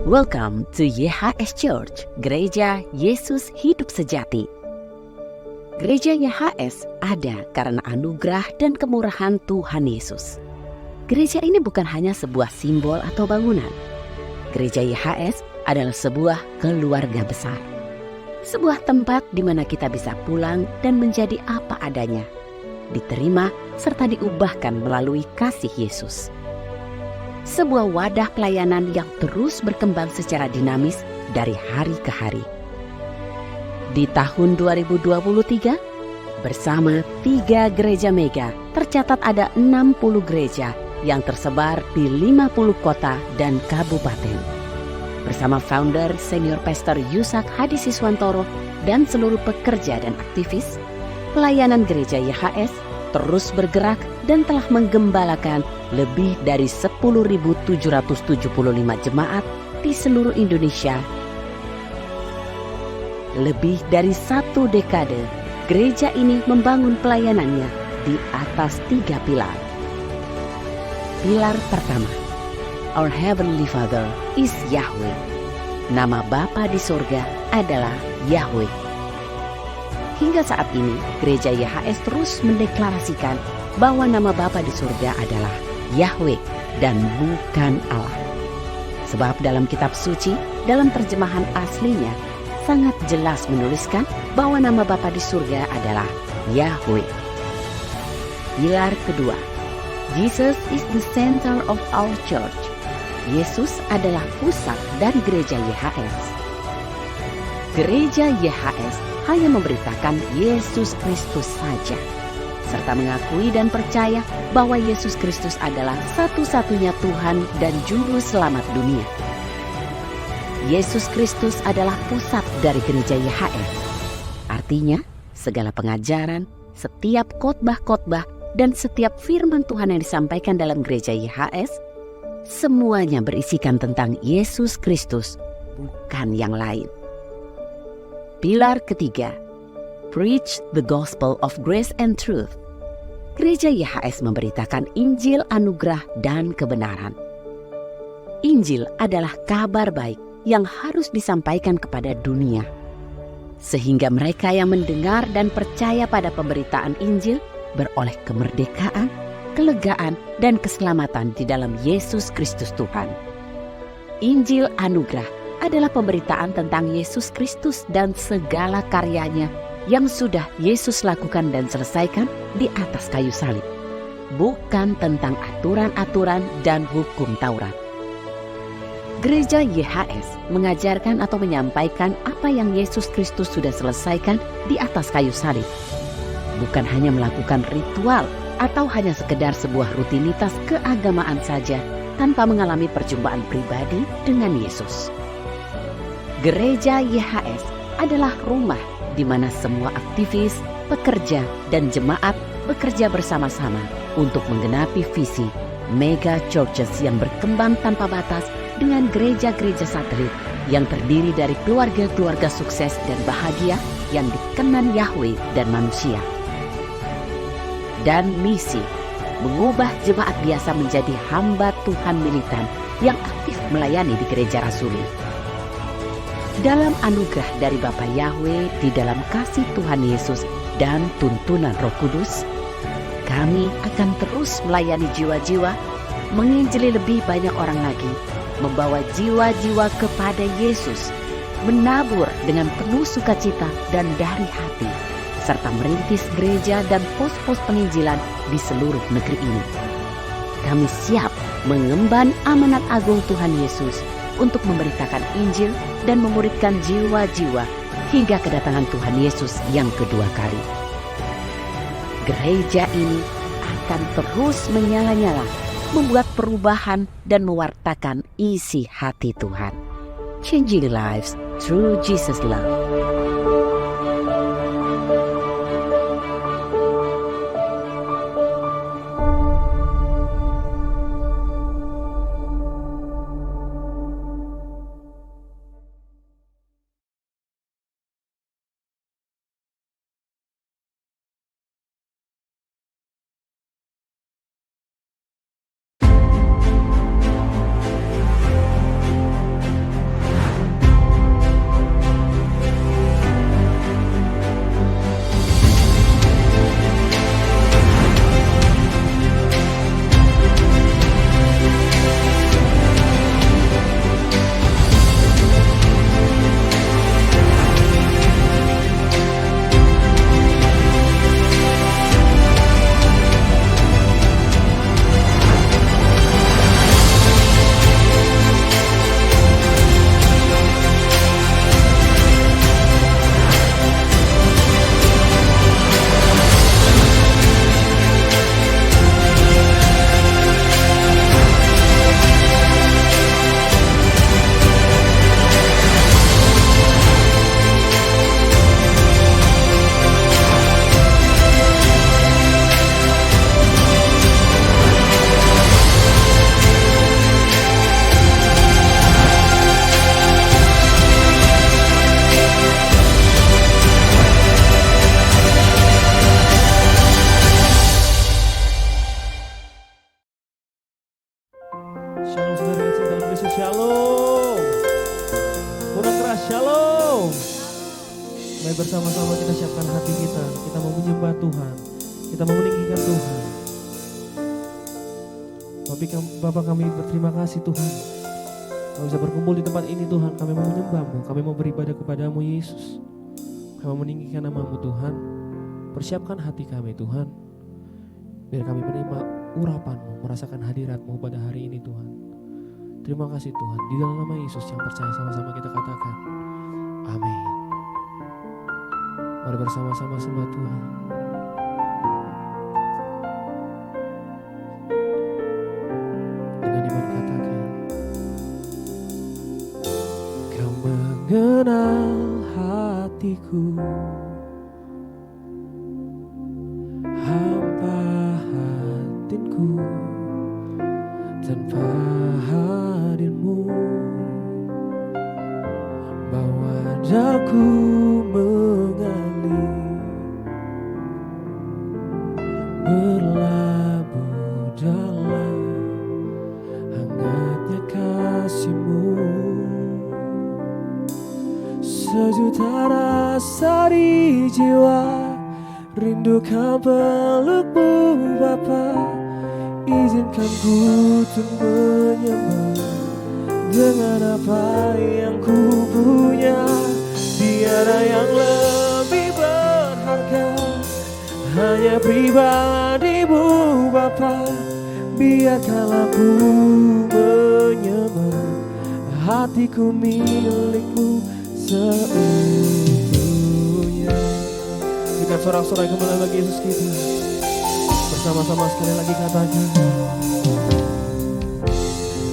Welcome to YHS Church, Gereja Yesus Hidup Sejati. Gereja YHS ada karena anugerah dan kemurahan Tuhan Yesus. Gereja ini bukan hanya sebuah simbol atau bangunan. Gereja YHS adalah sebuah keluarga besar. Sebuah tempat di mana kita bisa pulang dan menjadi apa adanya, diterima serta diubahkan melalui kasih Yesus. Sebuah wadah pelayanan yang terus berkembang secara dinamis dari hari ke hari. Di tahun 2023, bersama 3 gereja mega, tercatat ada 60 gereja yang tersebar di 50 kota dan kabupaten. Bersama founder senior pastor Yusak Hadisiswantoro dan seluruh pekerja dan aktivis, pelayanan gereja YHS terus bergerak dan telah menggembalakan lebih dari 10.775 jemaat di seluruh Indonesia. Lebih dari 1 dekade, gereja ini membangun pelayanannya di atas 3 pilar. Pilar pertama, Our Heavenly Father is Yahweh. Nama Bapa di surga adalah Yahweh. Hingga saat ini, gereja YHS terus mendeklarasikan bahwa nama Bapa di surga adalah Yahweh dan bukan Allah. Sebab dalam kitab suci, dalam terjemahan aslinya, sangat jelas menuliskan bahwa nama Bapa di surga adalah Yahweh. Pilar kedua, Jesus is the center of our church. Yesus adalah pusat dari gereja YHS. Gereja YHS hanya memberitakan Yesus Kristus saja, serta mengakui dan percaya bahwa Yesus Kristus adalah satu-satunya Tuhan dan Juru Selamat dunia. Yesus Kristus adalah pusat dari gereja YHS. Artinya, segala pengajaran, setiap khotbah-khotbah, dan setiap firman Tuhan yang disampaikan dalam gereja YHS, semuanya berisikan tentang Yesus Kristus, bukan yang lain. Pilar ketiga, Preach the Gospel of Grace and Truth. Gereja YHS memberitakan Injil anugerah dan kebenaran. Injil adalah kabar baik yang harus disampaikan kepada dunia, sehingga mereka yang mendengar dan percaya pada pemberitaan Injil beroleh kemerdekaan, kelegaan, dan keselamatan di dalam Yesus Kristus Tuhan. Injil anugerah adalah pemberitaan tentang Yesus Kristus dan segala karyanya yang sudah Yesus lakukan dan selesaikan di atas kayu salib, bukan tentang aturan-aturan dan hukum Taurat. Gereja YHS mengajarkan atau menyampaikan apa yang Yesus Kristus sudah selesaikan di atas kayu salib, bukan hanya melakukan ritual atau hanya sekedar sebuah rutinitas keagamaan saja tanpa mengalami perjumpaan pribadi dengan Yesus. Gereja YHS adalah rumah di mana semua aktivis, pekerja, dan jemaat bekerja bersama-sama untuk menggenapi visi mega churches yang berkembang tanpa batas dengan gereja-gereja satelit yang terdiri dari keluarga-keluarga sukses dan bahagia yang dikenan Yahweh dan manusia. Dan misi mengubah jemaat biasa menjadi hamba Tuhan militan yang aktif melayani di gereja rasuli. Dalam anugerah dari Bapa Yahweh, di dalam kasih Tuhan Yesus dan tuntunan Roh Kudus, kami akan terus melayani jiwa-jiwa, menginjili lebih banyak orang lagi, membawa jiwa-jiwa kepada Yesus, menabur dengan penuh sukacita dan dari hati, serta merintis gereja dan pos-pos penginjilan di seluruh negeri ini. Kami siap mengemban amanat agung Tuhan Yesus untuk memberitakan Injil dan memuridkan jiwa-jiwa hingga kedatangan Tuhan Yesus yang kedua kali. Gereja ini akan terus menyala-nyala, membuat perubahan dan mewartakan isi hati Tuhan. Changing lives through Jesus' love. Shalom. Kurang keras, shalom. Mari bersama-sama kita siapkan hati kita. Kita mau menyembah Tuhan. Kita mau meninggikan Tuhan. Bapak kami berterima kasih Tuhan. Kami bisa berkumpul di tempat ini Tuhan. Kami mau menyembah-Mu. Kami mau beribadah kepadamu Yesus. Kami mau meninggikan nama-Mu Tuhan. Persiapkan hati kami Tuhan. Biar kami menerima urapan-Mu, merasakan hadirat-Mu pada hari ini Tuhan. Terima kasih Tuhan. Di dalam nama Yesus yang percaya sama-sama kita katakan. Amin. Mari bersama-sama sembah Tuhan. Dengan iman katakan. Kau mengenal hatiku, hampa hatinku, tanpa hadirmu bawa daku mengalir, berlabuh dalam hangatnya kasih-Mu. Sejuta rasa di jiwa, rindukan peluk-Mu Bapa. Izinkan ku untuk menyembah dengan apa yang ku punya. Tiada yang lebih berharga, hanya pribadi-Mu Bapa. Biarkanlah ku menyembah, hatiku milik-Mu seutuhnya. Berikan sorak-sorai kemuliaan bagi Yesus kita. Bersama-sama sekali lagi katakan.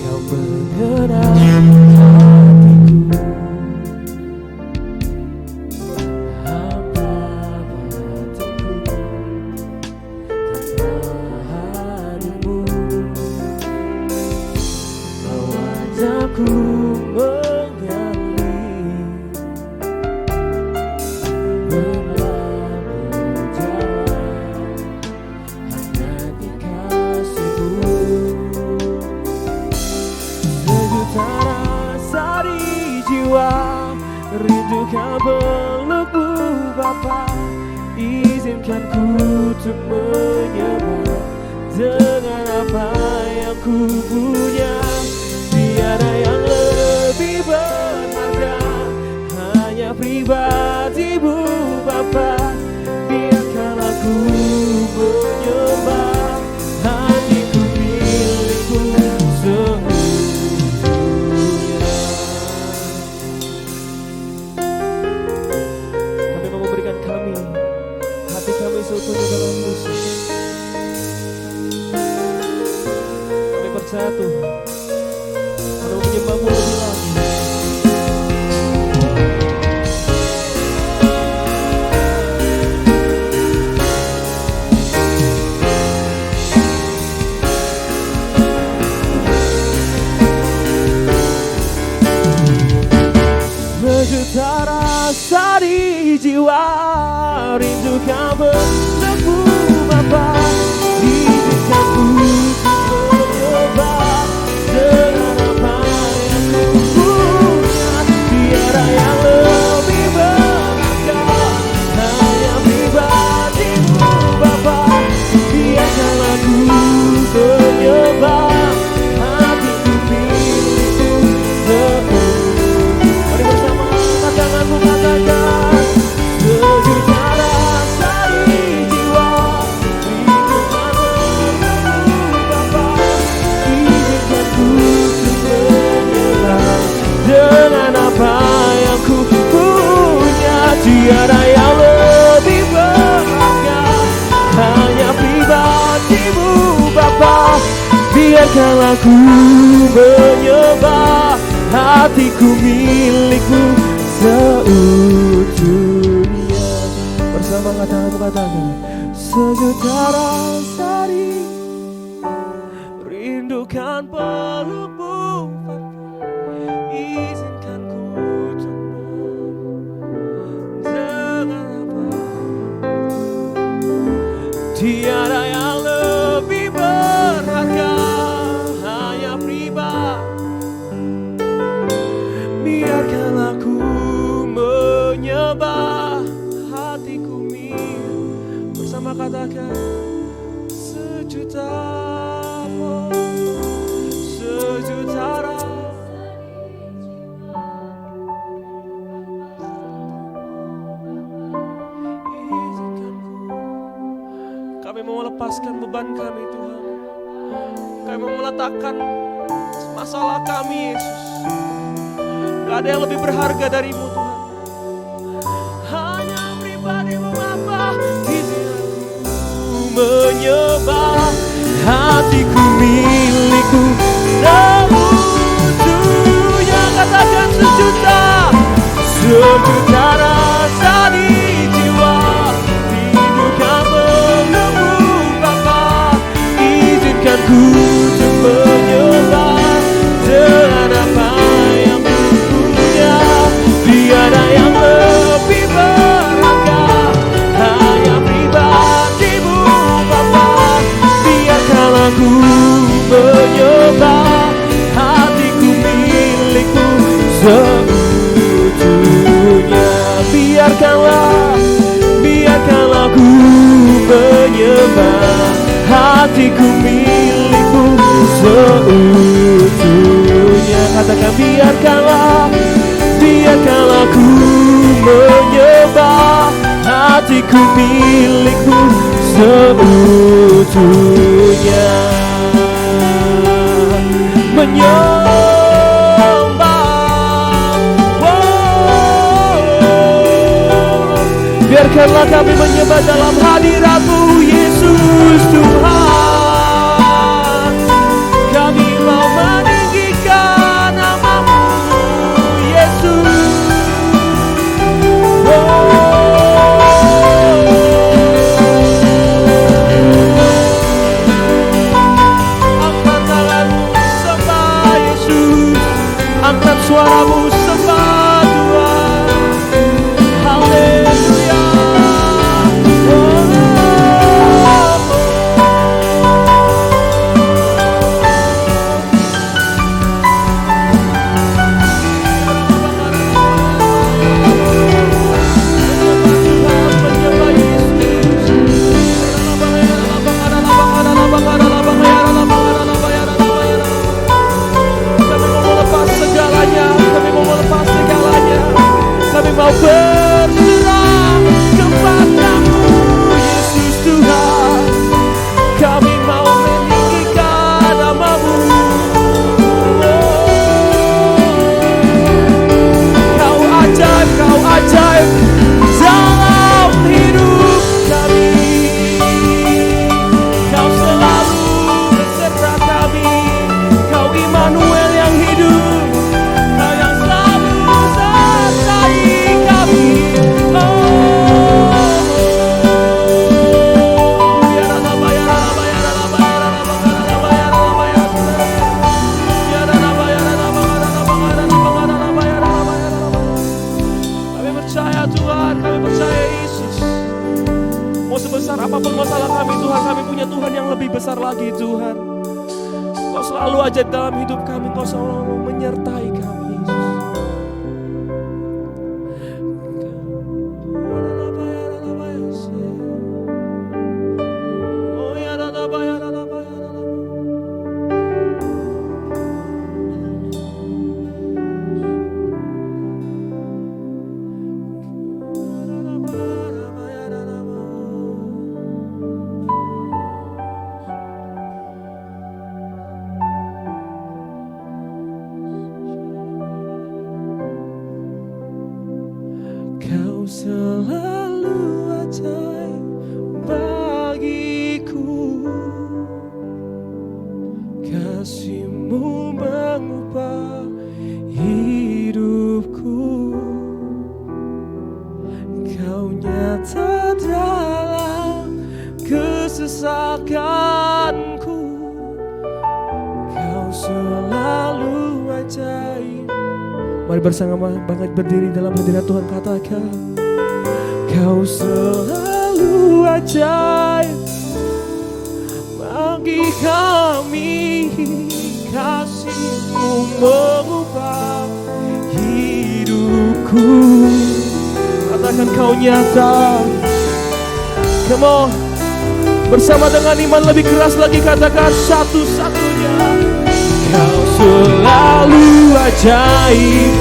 Kau mengenal hatiku, hampa hatiku, tanpa hadirmu bawa daku mengalir, berlabuh dalam hangatnya kasih-Mu. Sejuta rasa di jiwa, rindukan peluk-Mu Bapa. Izinkan ku untuk menyembah dengan apa yang ku punya. Tiada yang lebih berharga, hanya pribadi-Mu Bapa. Biarkanlah ku menyembah, hatiku milik-Mu seutuhnya. Kami mau memberikan hati kami seutuhnya dalam Yesus. Kami percaya Tuhan, kami mau menyembah-Mu lebih lagi. Sejuta rasa di jiwa, rindukan peluk-Mu Bapa. Izinkan ku menyembah dengan apa yang ku punya. Tiada yang lebih berharga, hanya pribadi-Mu Bapa. Biarkanlah ku menyembah, hatiku milik-Mu seutuhnya. Mari bersama angkat tanganmu katakan. Sejuta rasa di jiwa, rindukan peluk-Mu Bapa. Izinkan ku menyembah dengan apa yang ku punya. Tiada yang lebih berharga, hanya pribadi-Mu Bapa. Biarkanlah ku menyembah, hatiku milik-Mu seutuhnya. Bersama katakan. Sejuta rasa rindukan peluk-Mu Bapa. Izinkan ku dengan apa. Tiada yang lebih berharga, hanya pribadi. mau lepaskan beban kami Tuhan. Kami mau meletakkan masalah kami Yesus. Gak ada yang lebih berharga darimu Tuhan. Hanya pribadimu Bapa, menyembah, hatiku milikku seutuhnya. Katakan sejuta rasa di jiwa, rindukan menemu Bapa. Izinkan ku untuk menyembah dengan apa yang ku punya. Tiada yang lebih berharga, hanya pribadimu Bapa. Biarkanlah ku menyembah, hatiku milikmu seutuhnya. Biarkanlah ku menyembah, hatiku milikmu seutuhnya. Katakan biarkanlah ku menyembah, hatiku milikmu seutuhnya. Biarkanlah kami menyembah dalam hadirat-Mu Yesus Tuhan. Kami mau meninggikan nama-Mu Yesus. Angkat tanganmu sembah Yesus, angkat suaramu sembah Tuhan. Haleluya. Kami mau berserah kepadamu Yesus Tuhan. Kami mau meninggikan nama-Mu. Kau ajaib dalam hidup kami. Kau selalu beserta kami. Kau Immanuel yang hidup. Kau yang selalu sertai kami. Kami percaya Tuhan, kami percaya Yesus. Mau sebesar apapun masalah kami Tuhan, kami punya Tuhan yang lebih besar lagi Tuhan. Kau selalu aja dalam hidup kami, Kau selalu menyertai kami Yesus. Kau selalu ajaib bagiku, kasih-Mu mengubah hidupku. Kau nyata dalam kesesakanku, Kau selalu ajaib. Mari bersama banget berdiri dalam hadirat Tuhan, katakan Kau selalu ajaib bagi kami, kasih-Mu mengubah hidupku. Katakan Kau nyata. Come on, bersama dengan iman lebih keras lagi, katakan satu-satunya. Kau selalu ajaib.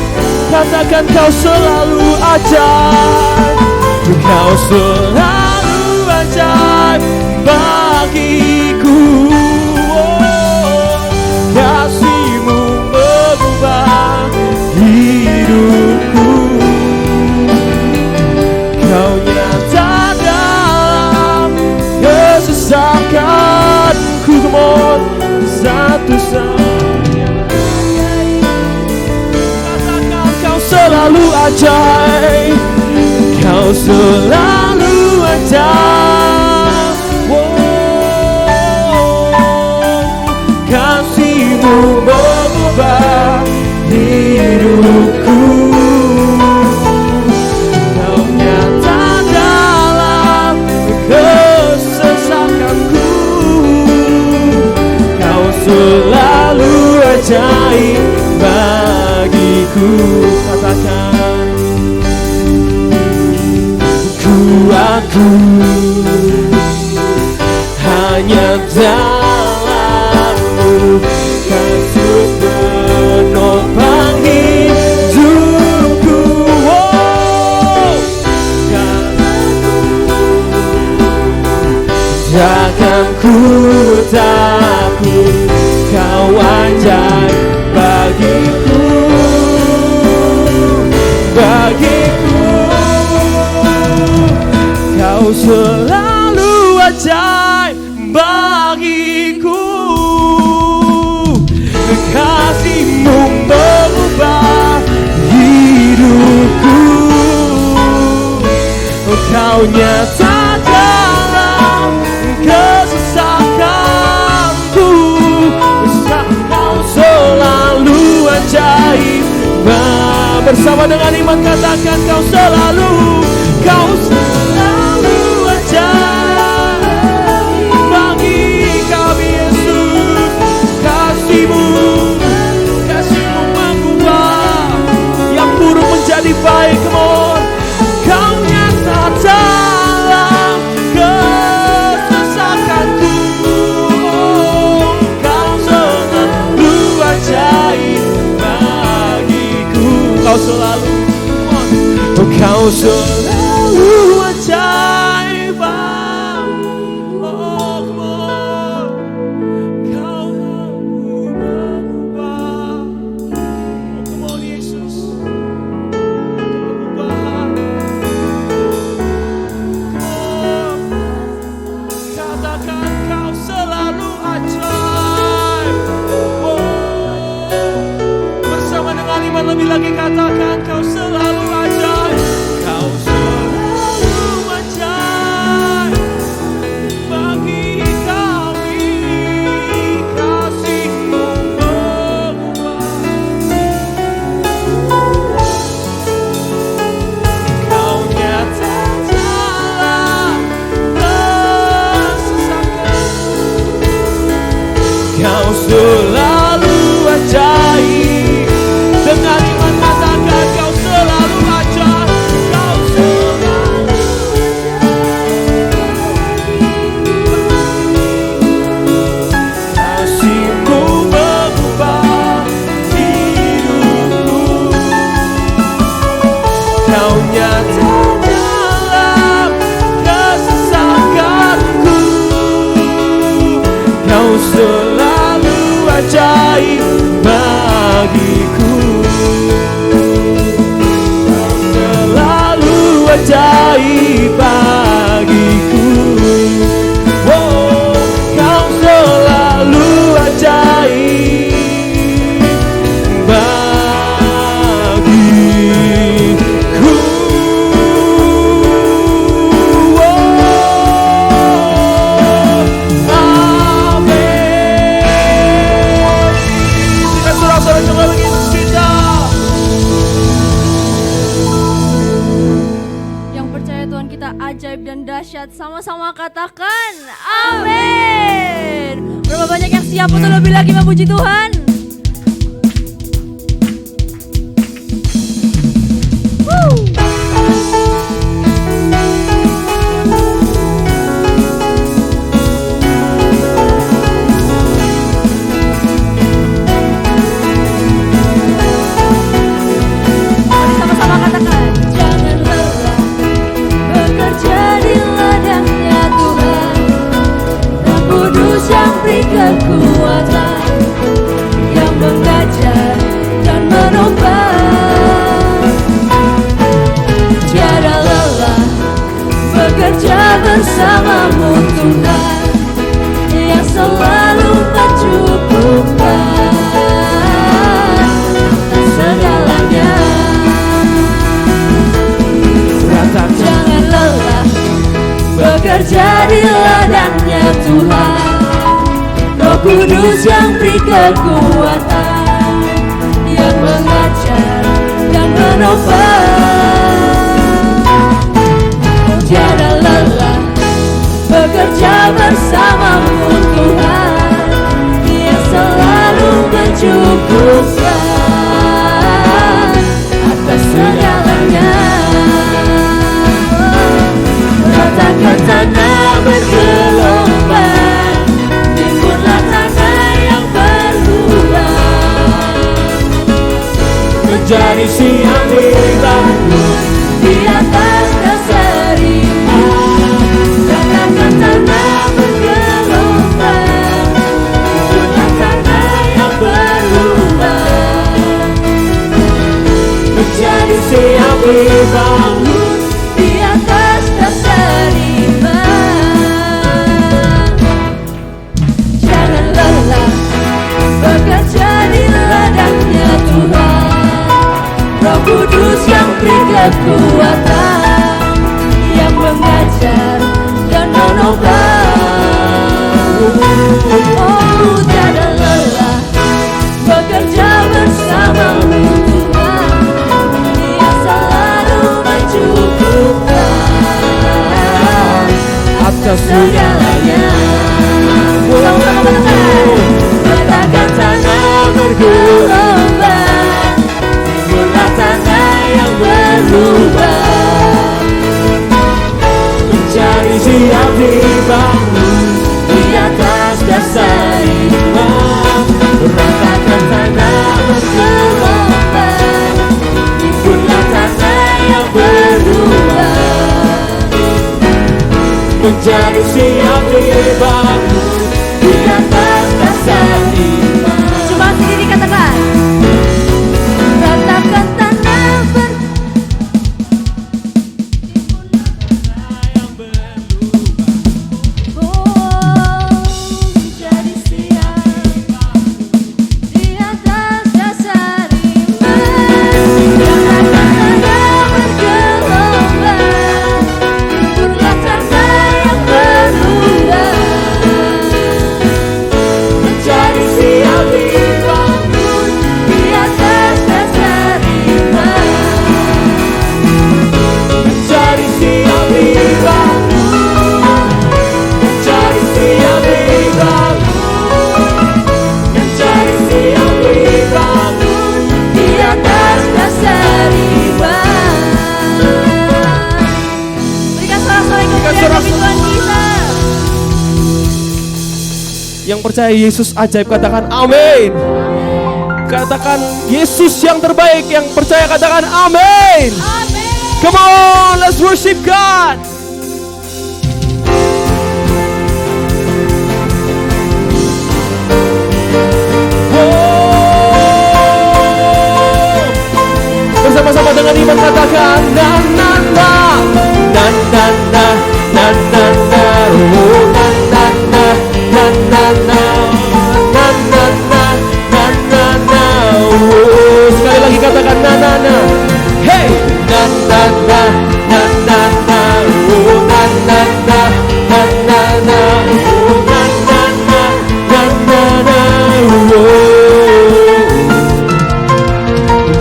Katakan Kau selalu ajaib. Kau selalu ajaib bagiku. Kasih-Mu mengubah hidupku. Kau nyata dalam kesesakanku. Come on, satu-satunya. Katakan Kau selalu ajaib. Kau selalu ajaib. Kasih-Mu mengubah hidupku. Kau nyata dalam kesesakanku. Kau selalu ajaib bagiku. Katakan, aku hanya dalam-Mu. Kasih menopang hidupku. Takkan ku takut. Kau ajaib bagiku. Kau selalu ajaib bagiku. Kasih-Mu mengubah hidupku. Kau nyata dalam kesesakanku. Kau selalu ajaib. Bersama dengan iman katakan, Kau selalu ajaib bagi kami Yesus. Kasih-Mu mengubah yang buruk menjadi baik. Come on. Kau nyata dalam kesesakanku. Kau selalu ajaib bagiku. Kau selalu ajaib. Oh, come on. Kau mampu mengubah. Oh, come on, Yesus. Mengubah. Oh, katakan Kau selalu ajaib. Oh, bersama dengan iman lebih lagi katakan, Kau selalu ajaib. Kau selalu ajaib bagi kami. Kasih-Mu mengubah. Kau nyata dalam kesesakanku. Kau selalu ajaib. Dengan iman katakan, Kau selalu ajaib. Kau selalu kasih-Mu mengubah hidupku. Kau nyata dalam kesesakanku. Kau selalu ajaib bagiku. Kau selalu ajaib bagiku. Oh, Kau selalu ajaib bagiku. Oh, amin. Kita surah-surah coba begitu kita. Yang percaya Tuhan kita ajaib dan dahsyat, sama-sama katakan amin. Berapa banyak yang siap untuk lebih lagi memuji Tuhan? Roh Kudus yang beri kekuatan, yang mengajar dan menopang. Tiada lelah bekerja bersamamu Tuhan, Dia selalu mencukupkan atas segalanya. Ratakan tanah bergelombang, timbunlah tanah yang berlubang, menjadi siang dibangun di atas dasar iman. Ratakan tanah bergelombang, timbunlah tanah yang berlubang, menjadi siang dibangun di atas dasar iman. Jangan lelah bekerja di ladangnya Tuhan, Roh Kudus yang beri kekuatan, yang mengajar dan menopang. Oh, jangan lelah bekerja bersamamu Tuhan, Dia selalu mencukupkan atas segalanya. Sama-sama katakan, ratakan tanah bergelombang, timbunlah tanah yang berlubang, menjadi siap dibangun di atas dasar iman. Ratakan tanah bergelombang, timbunlah tanah yang berlubang, menjadi siap dibangun di atas dasar iman. Coba sendiri katakan, ratakan tanah menjadi siap di atas dasar iman. Ratakan tanah bergelombang, timbunlah tanah yang berlubang, menjadi siap dibangun di atas dasar iman. Menjadi siap dibangun, menjadi siap dibangun, menjadi siap dibangun di atas dasar iman. Berikan sorak-sorai kemuliaan bagi Tuhan kita. Yang percaya Yesus ajaib katakan amin. Katakan Yesus yang terbaik. Yang percaya katakan amin. Amin. Come on, let's worship God. Bersama-sama dengan iman katakan na na na na na na na na na oh na na na na na na na na na na na na oh. Sekali lagi katakan na na na. Hey na na na na na na oh na na na na na na oh na na na na na na oh.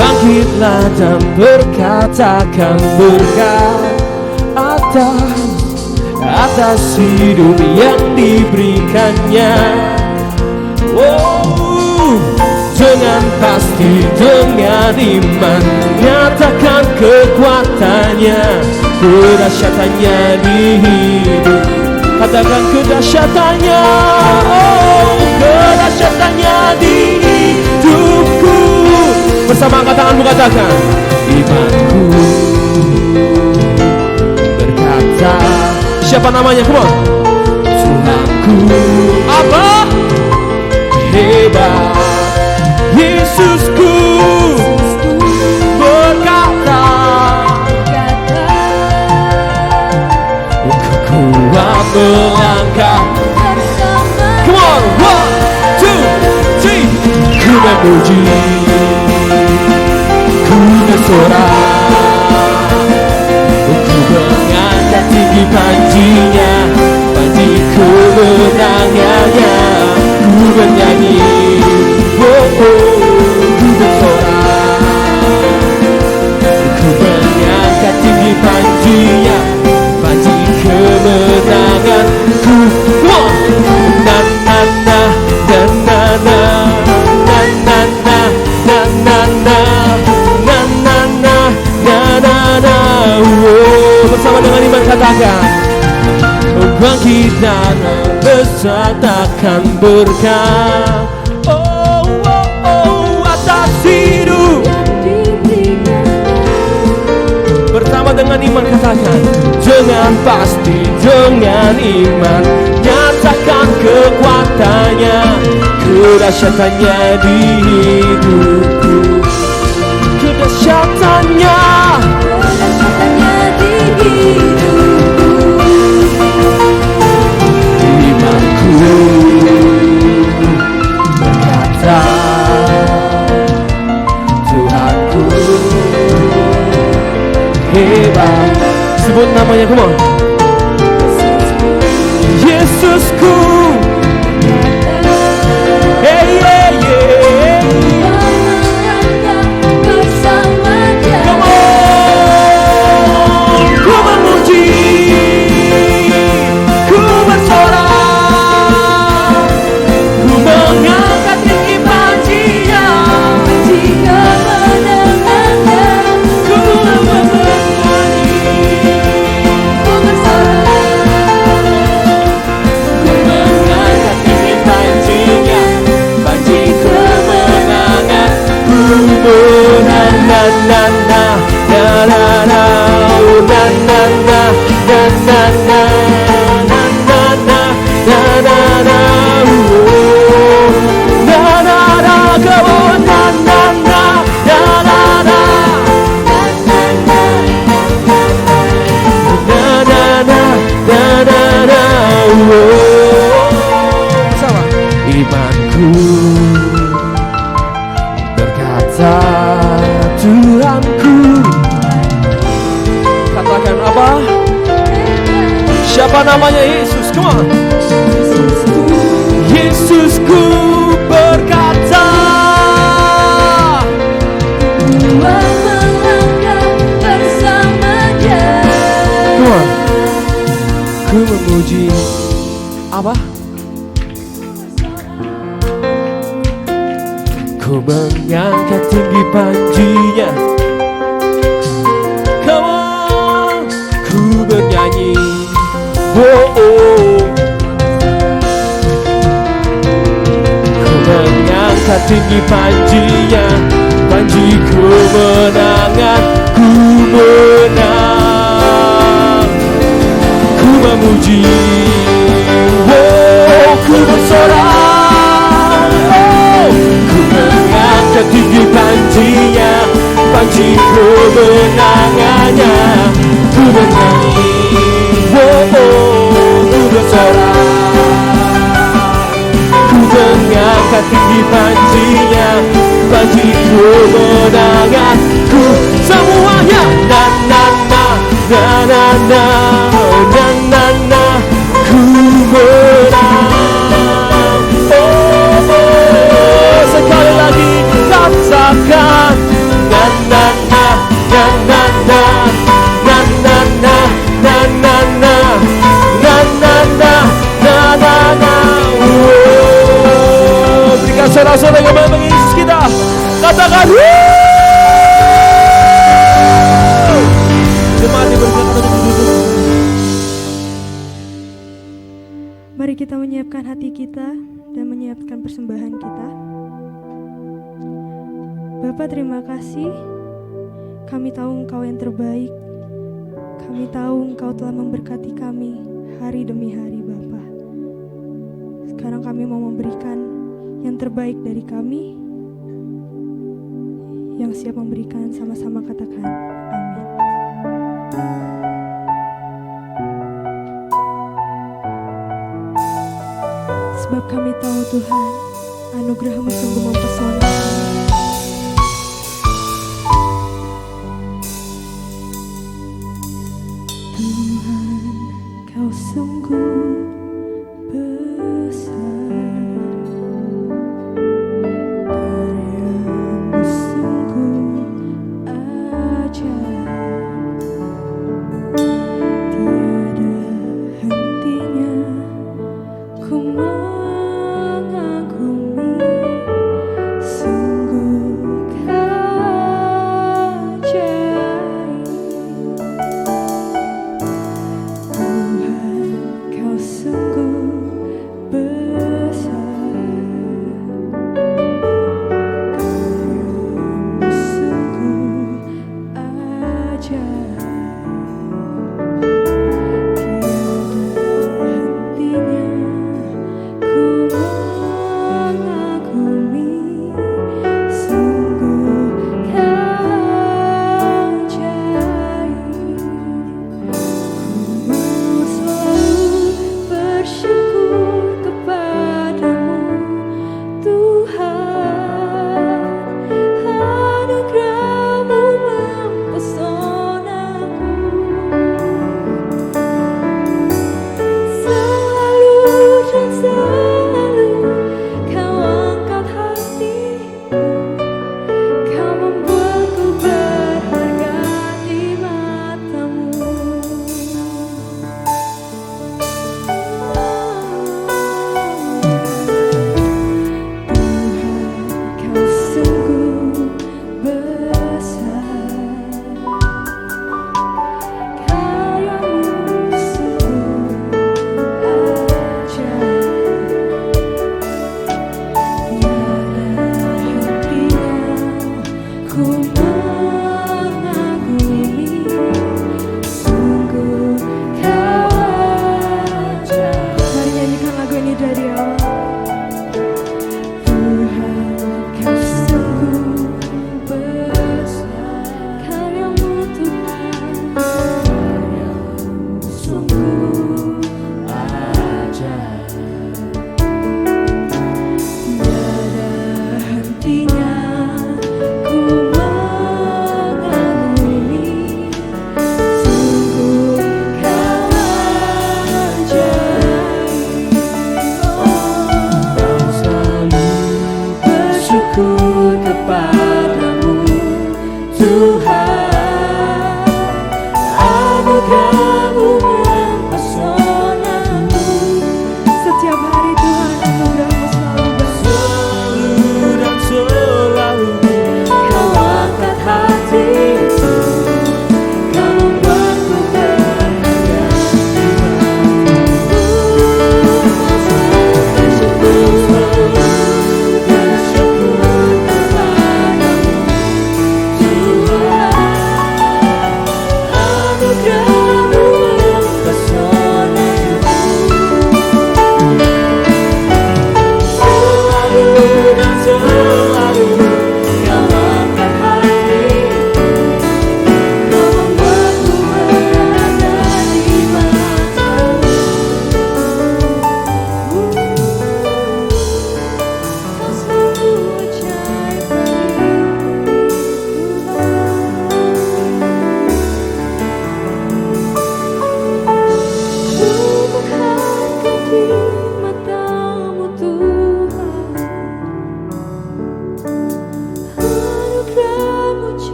Bangkitlah dan berkatakan berkat atas hidup yang diberikannya. Oh, dengan pasti dengan iman nyatakan kekuatannya, kedahsyatannya di hidup. Katakan kedahsyatannya, oh kedahsyatannya di hidupku. Bersama angkat tanganmu katakan, imanku berkata, siapa namanya? Come on. Tuhanku apa? Hebat. Yesusku berkata, ku kuat melangkah. Come on, 1, 2, 3. Ku memuji, ku bersorak, ku mengangkat tinggi panjinya, panji kemenangannya. Ku bernyanyi, oh, ku bersorak, ku mengangkat tinggi panjinya, panji kemenanganku. Wah, na na na na na na na na na na na na na na na na. Oh, bersama dengan iman katakan, bangkit dan besar takkan berkah. Oh, oh, oh, atas hidup. Bersama dengan iman katakan, dengan pasti, dengan iman, nyatakan kekuatannya, kedahsyatannya di hidupku, kedahsyatannya di hidupku. Imanku berkata, Tuhanku hebat. Sebut namanya, come on. Yesusku, hey, yeah, yeah. Come on, ku memuji, ku bersorak, ku mengangkat tinggi panjinya, ku bernyanyi, ku bersorak, ku mengangkat tinggi panjinya, panji kemenangan, ku menang, na na na na na na, oh, na na na na na na na na na na na na, oh, na na na, come on, na na na na na na na na na na na, oh, sama. Imanku berkata, Tuhanku. Katakan apa? Siapa namanya? Yesus, come on. Yesusku berkata, come on. Ku memuji apa? Ku mengangkat tinggi panjinya, come on, ku bernyanyi, oh, oh. Ku mengangkat tinggi panjinya, panji kemenangan, ku menang, ku memuji, oh, ku bersorak, oh, ku mengangkat tinggi panjinya, panji kemenangannya, ku bernyanyi, oh, oh, ku bersorak, ku mengangkat tinggi panjinya, panji kemenanganku. Semuanya na na na na na na na na na, ku menang, oh, oh, sekali lagi katakan, na na na na na na na na na na na na na na na na na na, oh, berikan sorak-sorai yang bagi Yesus kita, katakan, jemaat diberkati. Mari kita menyiapkan hati kita dan menyiapkan persembahan kita. Bapa, terima kasih. Kami tahu Engkau yang terbaik. Kami tahu Engkau telah memberkati kami hari demi hari, Bapa. Sekarang kami mau memberikan yang terbaik dari kami. Yang siap memberikan sama-sama katakan amin. Sebab kami tahu Tuhan, anugerah-Mu sungguh mempesona kami. Tuhan, Kau sungguh besar.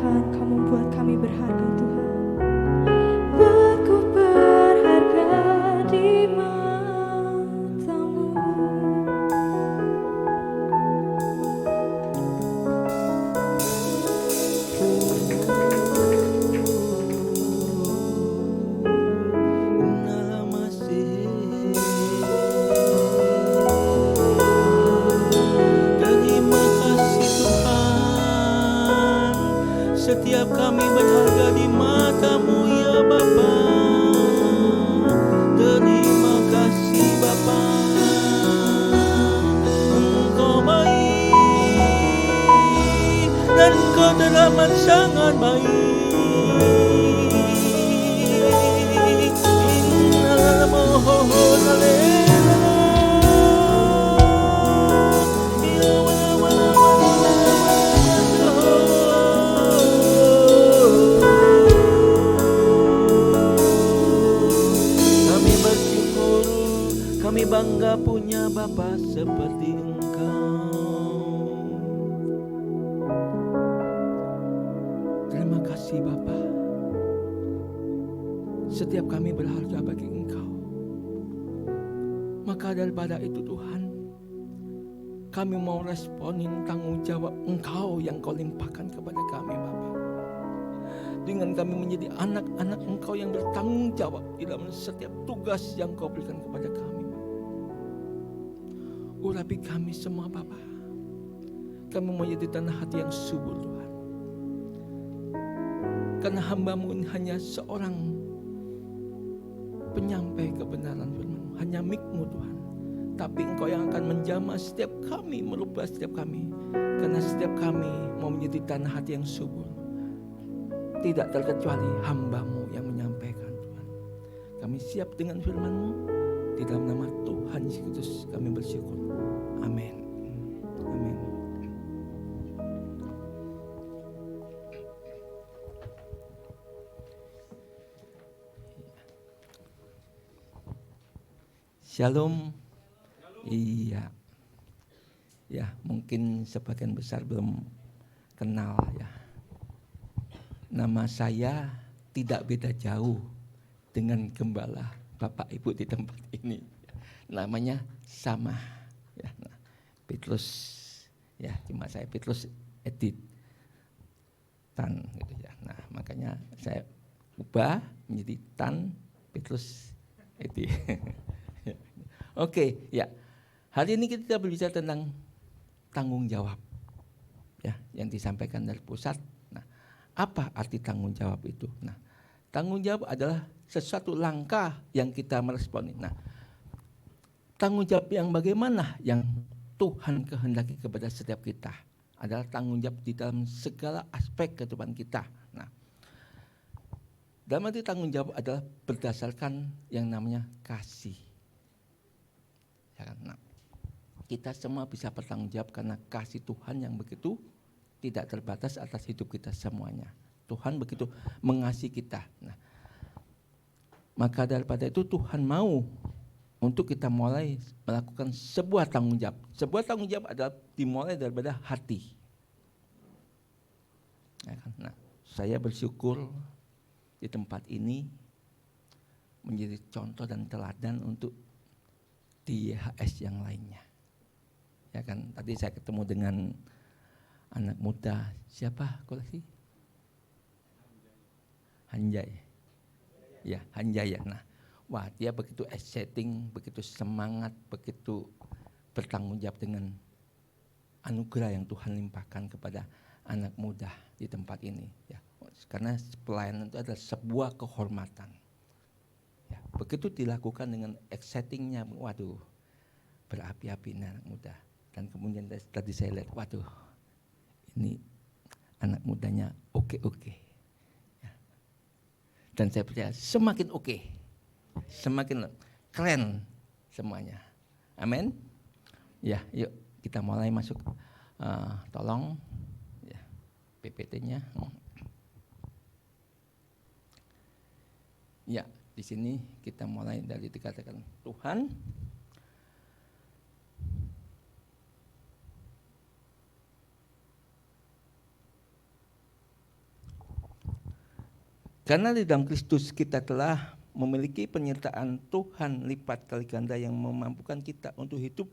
Tuhan, Kau membuat kami berharga Tuhan. Buatku berharga di mata-Mu. Terima kasih Tuhan, setiap kami berharga di mata-Mu ya Bapa. Terima kasih Bapa, Engkau baik dan Engkau teramat sangat baik. Inna mohon kami bersyukur, kami bangga punya Bapa seperti Engkau. Terima kasih Bapa. Setiap kami berharga bagi Engkau. Maka daripada itu Tuhan, kami mau responin tanggung jawab Engkau yang Kau limpahkan kepada kami Bapa. Dengan kami menjadi anak-anak Engkau yang bertanggung jawab di dalam setiap tugas yang Kau berikan kepada kami. Urapi kami semua Bapa. Kami mau jadi tanah hati yang subur Tuhan. Karena hamba-Mu ini hanya seorang penyampai kebenaran firman-Mu, hanya mik-Mu Tuhan. Tapi Engkau yang akan menjamah setiap kami, merubah setiap kami. Karena setiap kami mau menjadi tanah hati yang subur. Tidak terkecuali hamba-Mu yang menyampaikan Tuhan. Kami siap dengan firman-Mu. Di dalam nama Tuhan Yesus Kristus kami bersyukur. Amin. Amin. Shalom. Iya. Ya, mungkin sebagian besar belum kenal ya. Nama saya tidak beda jauh dengan gembala Bapak Ibu di tempat ini. Namanya sama. Ya, nah, Petrus. Ya, cuma saya Petrus Edit Tan gitu ya. Nah, makanya saya ubah menjadi Tan Petrus Edit. Oke, ya. Hari ini kita berbicara tentang tanggung jawab. Ya, yang disampaikan dari pusat. Nah, apa arti tanggung jawab itu? Nah, tanggung jawab adalah sesuatu langkah yang kita meresponi. Nah, tanggung jawab yang bagaimana yang Tuhan kehendaki kepada setiap kita adalah tanggung jawab di dalam segala aspek kehidupan kita. Nah, dalam arti tanggung jawab adalah berdasarkan yang namanya kasih. Ya kan? Nah, kita semua bisa bertanggung jawab karena kasih Tuhan yang begitu tidak terbatas atas hidup kita semuanya. Tuhan begitu mengasihi kita. Nah, maka daripada itu Tuhan mau untuk kita mulai melakukan sebuah tanggung jawab. Sebuah tanggung jawab adalah dimulai daripada hati. Ya kan? Nah, saya bersyukur di tempat ini menjadi contoh dan teladan untuk di YHS yang lainnya. Ya kan, tadi saya ketemu dengan anak muda, siapa koleksi? Hanjay. Ya, Hanjay ya. Nah, wah dia begitu exciting, begitu semangat, begitu bertanggung jawab dengan anugerah yang Tuhan limpahkan kepada anak muda di tempat ini. Ya, karena pelayanan itu adalah sebuah kehormatan. Ya, begitu dilakukan dengan excitingnya, waduh, berapi-api anak muda. Dan kemudian tadi saya lihat, waduh, ini anak mudanya oke. Ya. Dan saya percaya semakin oke, semakin keren semuanya. Amin. Ya, yuk kita mulai masuk. Tolong, ya, PPT-nya. Ya, di sini kita mulai dari dikatakan Tuhan. Karena di dalam Kristus kita telah memiliki penyertaan Tuhan lipat kali ganda yang memampukan kita untuk hidup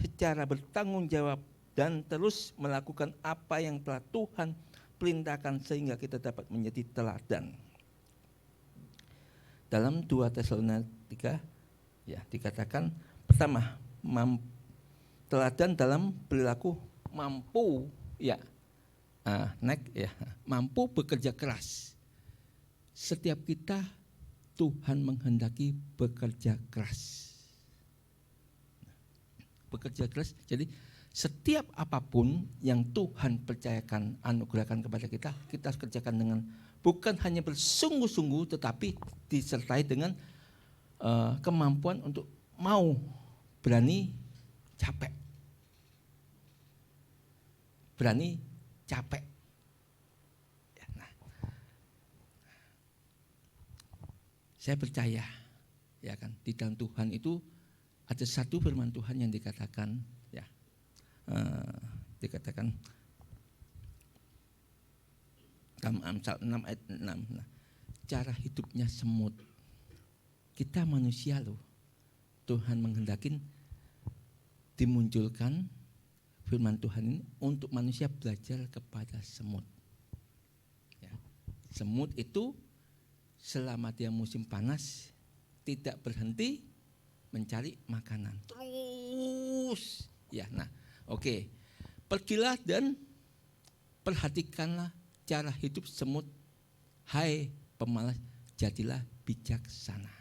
secara bertanggung jawab dan terus melakukan apa yang telah Tuhan perintahkan sehingga kita dapat menjadi teladan. Dalam 2 Tesalonika 3 ya dikatakan pertama teladan dalam perilaku mampu mampu bekerja keras. Setiap kita Tuhan menghendaki bekerja keras. Bekerja keras. Jadi setiap apapun yang Tuhan percayakan, anugerahkan kepada kita, kita harus kerjakan dengan bukan hanya bersungguh-sungguh, tetapi disertai dengan kemampuan untuk mau, berani, capek. Berani, capek. Saya percaya, ya kan, di dalam Tuhan itu ada satu firman Tuhan yang dikatakan, dikatakan dalam Amsal 6 ayat 6. Nah, cara hidupnya semut. Kita manusia loh. Tuhan menghendakin dimunculkan firman Tuhan ini untuk manusia belajar kepada semut. Ya. Semut itu selama dia musim panas tidak berhenti mencari makanan. Terus. Ya, nah, oke. Pergilah dan perhatikanlah cara hidup semut. Hai pemalas, jadilah bijaksana.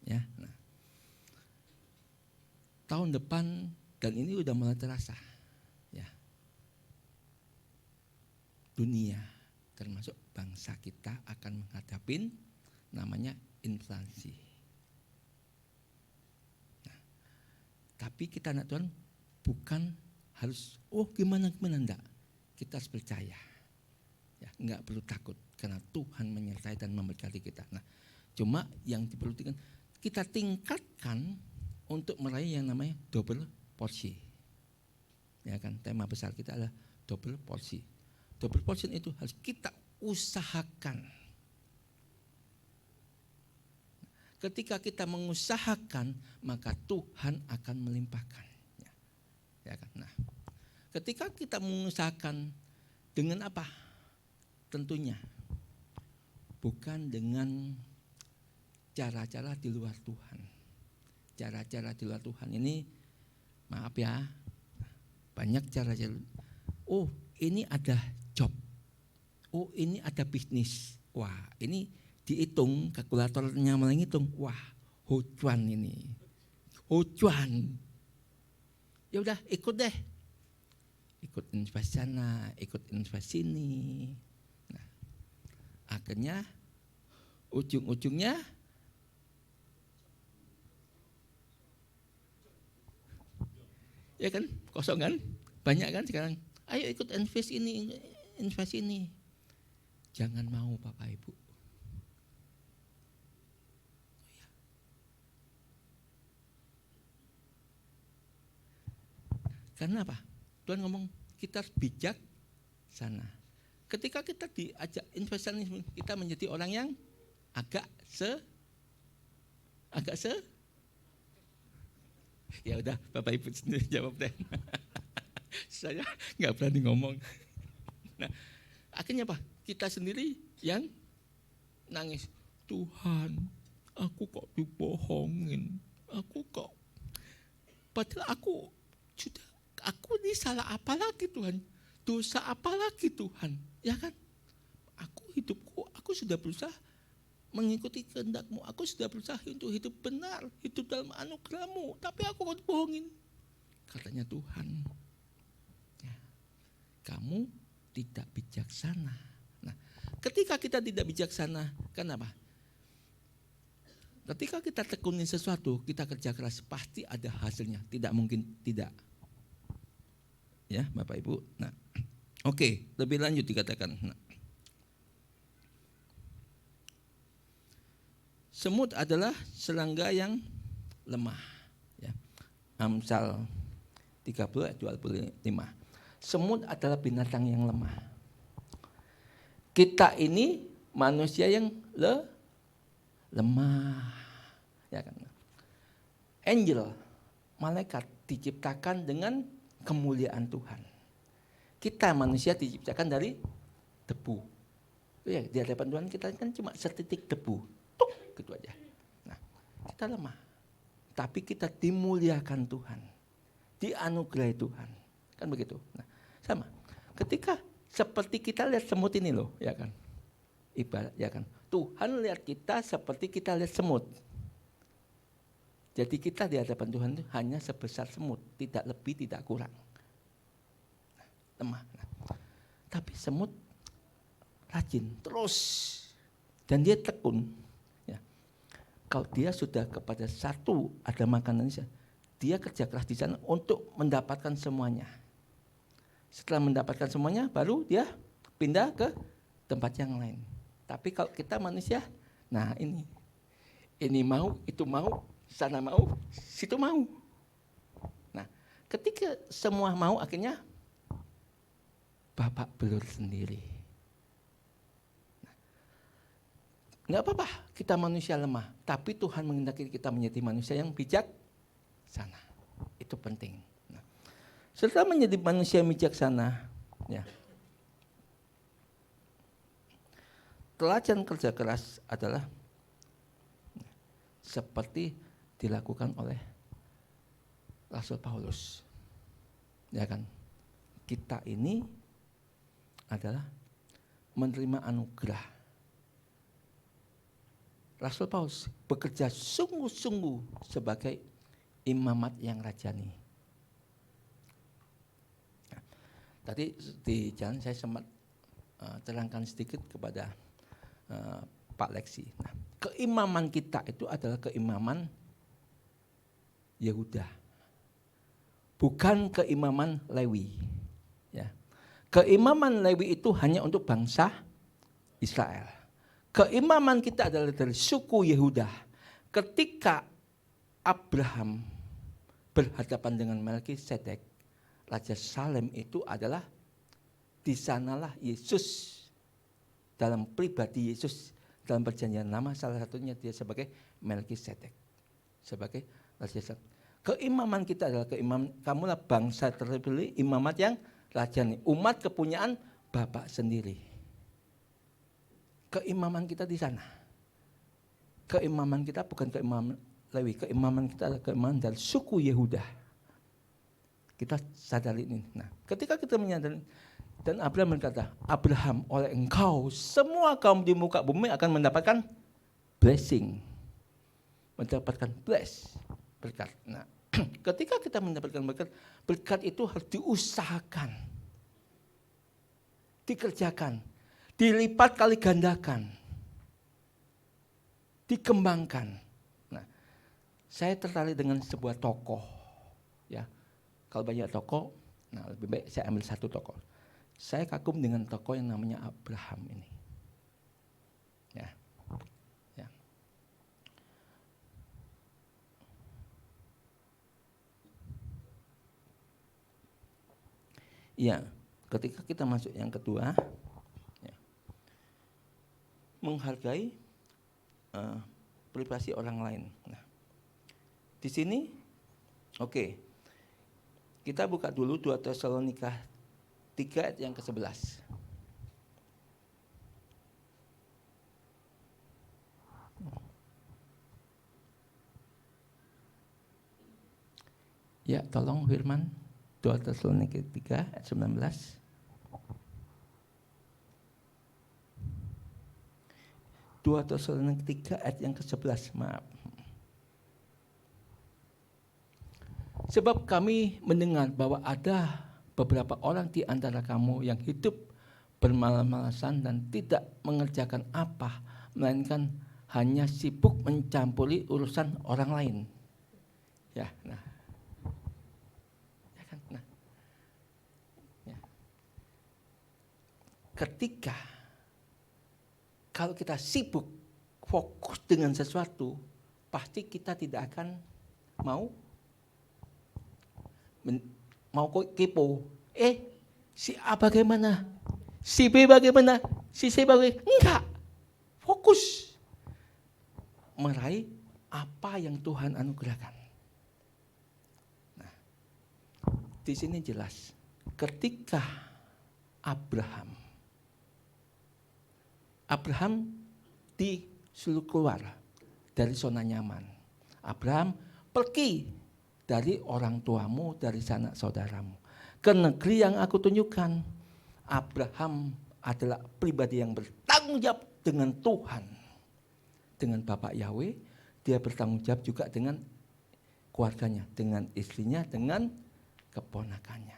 Ya, nah. Tahun depan dan ini udah mulai terasa. Ya. Dunia termasuk bangsa kita akan menghadapi namanya inflasi. Nah, tapi kita anak Tuhan bukan harus gimana enggak. Kita harus percaya. Ya, enggak perlu takut karena Tuhan menyertai dan memberkati kita. Nah, cuma yang diperlukan kita tingkatkan untuk meraih yang namanya double porsi. Ya kan, tema besar kita adalah double porsi. Double portion itu harus kita usahakan. Ketika kita mengusahakan, maka Tuhan akan melimpahkan. Ya kan? Nah, ketika kita mengusahakan dengan apa? Tentunya bukan dengan cara-cara di luar Tuhan. Cara-cara di luar Tuhan ini, maaf ya, banyak cara-cara. Ini ada job. Ini ada bisnis. Wah, ini dihitung, kalkulatornya malah ngitung. Wah, hocuan ini. Hocuan. Ya udah, ikut deh. Ikut investasi sana, ikut investasi sini. Nah, akhirnya ujung-ujungnya ya kan, kosong kan? Banyak kan sekarang. Ayo ikut invest ini. Jangan mau Bapak Ibu. Karena apa? Tuhan ngomong kita harus bijak sana. Ketika kita diajak investasi, kita menjadi orang yang agak ya udah Bapak Ibu sendiri jawab deh. Saya nggak berani ngomong. Nah, akhirnya apa? Kita sendiri yang nangis. Tuhan, aku kok dibohongin. Padahal aku ini salah apa lagi Tuhan? Dosa apa lagi Tuhan? Ya kan? Aku sudah berusaha mengikuti kehendak-Mu. Aku sudah berusaha untuk hidup benar, hidup dalam anugerah-Mu. Tapi aku kok dibohongin. Katanya Tuhan, ya, kamu tidak bijaksana. Nah, ketika kita tidak bijaksana, kenapa? Ketika kita tekunin sesuatu, kita kerja keras, pasti ada hasilnya. Tidak mungkin tidak. Ya, Bapak Ibu. Nah, oke, lebih lanjut dikatakan. Nah, semut adalah serangga yang lemah. Ya. Amsal 30 ayat 25. Semut adalah binatang yang lemah. kita ini manusia yang lemah. Ya kan? Angel, malaikat diciptakan dengan kemuliaan Tuhan. Kita manusia diciptakan dari debu. Ya, di hadapan Tuhan kita kan cuma setitik debu. Tuk, gitu aja. Nah, kita lemah. Tapi kita dimuliakan Tuhan. Dianugerahi Tuhan. Kan begitu. Nah, sama. Ketika seperti kita lihat semut ini loh, ya kan? Ibarat, ya kan? Tuhan lihat kita seperti kita lihat semut. Jadi kita di hadapan Tuhan itu hanya sebesar semut, tidak lebih, tidak kurang. Lemah. Nah, tapi semut rajin terus dan dia tekun. Ya. Kalau dia sudah kepada satu ada makanannya, dia kerja keras di sana untuk mendapatkan semuanya. Setelah mendapatkan semuanya, baru dia pindah ke tempat yang lain. Tapi kalau kita manusia, nah ini mau, itu mau, sana mau, situ mau. Nah, ketika semua mau, akhirnya Bapak belur sendiri. Nah, nggak apa-apa, kita manusia lemah, tapi Tuhan menghendaki kita menjadi manusia yang bijaksana. Itu penting. Nah, setelah menjadi manusia yang bijaksana, ya, teladan kerja keras adalah seperti dilakukan oleh Rasul Paulus. Ya kan? Kita ini adalah menerima anugerah. Rasul Paulus bekerja sungguh-sungguh sebagai imamat yang rajani. Nah, tadi di jalan saya sempat terangkan sedikit kepada Pak Lexi. Nah, keimaman kita itu adalah keimaman Yehuda, bukan keimaman Lewi. Ya. Keimaman Lewi itu hanya untuk bangsa Israel. Keimaman kita adalah dari suku Yehuda. Ketika Abraham berhadapan dengan Melkisedek, Raja Salem itu adalah di sanalah Yesus. Dalam pribadi Yesus dalam perjanjian lama salah satunya dia sebagai Melkisedek, sebagai Raja Salem. Keimaman kita adalah keimaman, kamulah bangsa terpilih, imamat yang rajani, umat kepunyaan Bapa sendiri. Keimaman kita di sana. Keimaman kita bukan keimaman Lewi, keimaman kita adalah keimaman dari suku Yehuda. Kita sadari ini. Nah, ketika kita menyadari, dan Abraham berkata, Abraham, oleh engkau semua kaum di muka bumi akan mendapatkan blessing. Mendapatkan berkat. Nah, ketika kita mendapatkan berkat, berkat itu harus diusahakan. Dikerjakan. Dilipat kali gandakan. Dikembangkan. Nah, saya tertarik dengan sebuah tokoh. Ya, kalau banyak tokoh, nah lebih baik saya ambil satu tokoh. Saya kagum dengan tokoh yang namanya Abraham ini. Ya. Ya. Iya, ketika kita masuk yang kedua, ya, menghargai privasi orang lain. Nah, di sini, oke, kita buka dulu 2 Tesalonika 3 ayat yang ke-11. Ya, tolong Firman 2 Tesalonika 3 ayat 19. Dua Tesalonika 3 ayat yang ke-11, maaf. Sebab kami mendengar bahwa ada beberapa orang di antara kamu yang hidup bermalas-malasan dan tidak mengerjakan apa, melainkan hanya sibuk mencampuri urusan orang lain. Ya, nah. Ya kan, nah. Ya. Ketika kalau kita sibuk fokus dengan sesuatu, pasti kita tidak akan mau kepo. Si A bagaimana? Si B bagaimana? sisi bagi enggak. Fokus meraih apa yang Tuhan anugerahkan. Nah, di sini jelas ketika Abraham disuruh keluar dari zona nyaman. Abraham pergi dari orang tuamu, dari sanak saudaramu, ke negeri yang aku tunjukkan. Abraham adalah pribadi yang bertanggung jawab dengan Tuhan, dengan Bapak Yahweh. Dia bertanggung jawab juga dengan keluarganya, dengan istrinya, dengan keponakannya.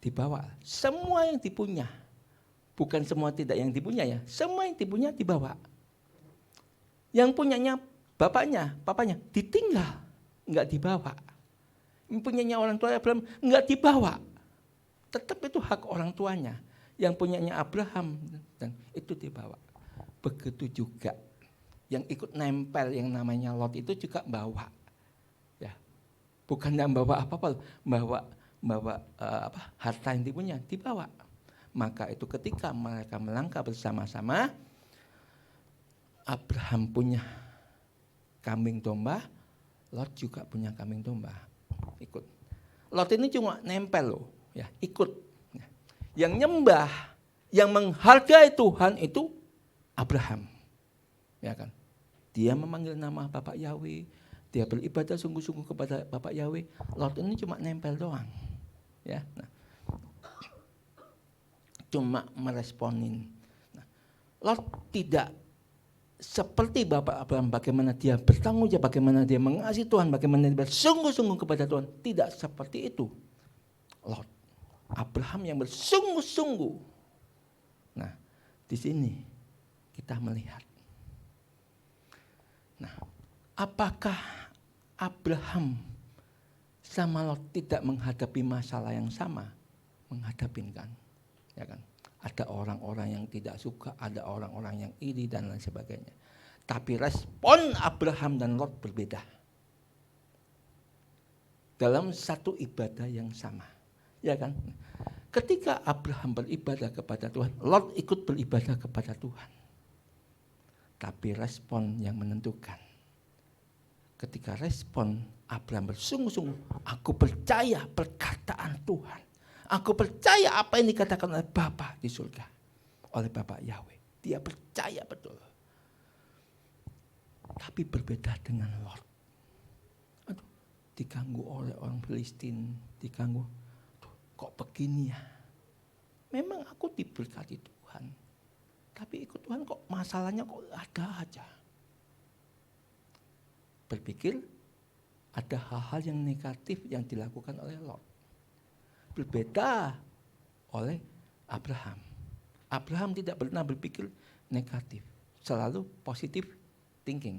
Dibawa semua yang dipunya, bukan semua tidak yang dipunya ya, semua yang dipunya dibawa. Yang punyanya papanya ditinggal, enggak dibawa. Yang punyanya orang tua Abraham enggak dibawa. Tetap itu hak orang tuanya. Yang punyanya Abraham dan itu dibawa. Begitu juga yang ikut nempel yang namanya Lot itu juga bawa. Ya. Bukan yang bawa apa-apa, bawa harta yang dipunya dibawa. Maka itu ketika mereka melangkah bersama-sama, Abraham punya kambing domba, Lot juga punya kambing domba. Ikut. Lot ini cuma nempel loh, ya, ikut. Yang nyembah, yang menghargai Tuhan itu Abraham. Ya kan? Dia memanggil nama Bapak Yahweh, dia beribadah sungguh-sungguh kepada Bapak Yahweh. Lot ini cuma nempel doang. Ya. Nah, cuma meresponin. Nah, Lot tidak seperti Bapak Abraham, bagaimana dia bertanggung jawab, bagaimana dia mengasihi Tuhan, bagaimana dia bersungguh-sungguh kepada Tuhan. Tidak seperti itu Lot. Abraham yang bersungguh-sungguh. Nah, di sini kita melihat. Nah, apakah Abraham sama Lot tidak menghadapi masalah yang sama? Menghadapi kan? Ya kan? Ada orang-orang yang tidak suka, ada orang-orang yang iri dan lain sebagainya. Tapi respon Abraham dan Lot berbeda. Dalam satu ibadah yang sama. Ya kan? Ketika Abraham beribadah kepada Tuhan, Lot ikut beribadah kepada Tuhan. Tapi respon yang menentukan. Ketika respon Abraham bersungguh-sungguh, aku percaya perkataan Tuhan. Aku percaya apa yang dikatakan oleh Bapa di surga. Oleh Bapak Yahweh. Dia percaya betul. Tapi berbeda dengan Lot. Aduh, diganggu oleh orang Filistin. Diganggu. Aduh, kok begini ya? Memang aku diberkati Tuhan. Tapi ikut Tuhan kok masalahnya kok ada aja. Berpikir ada hal-hal yang negatif yang dilakukan oleh Lot. Berbeda oleh Abraham. Abraham tidak pernah berpikir negatif, selalu positif thinking.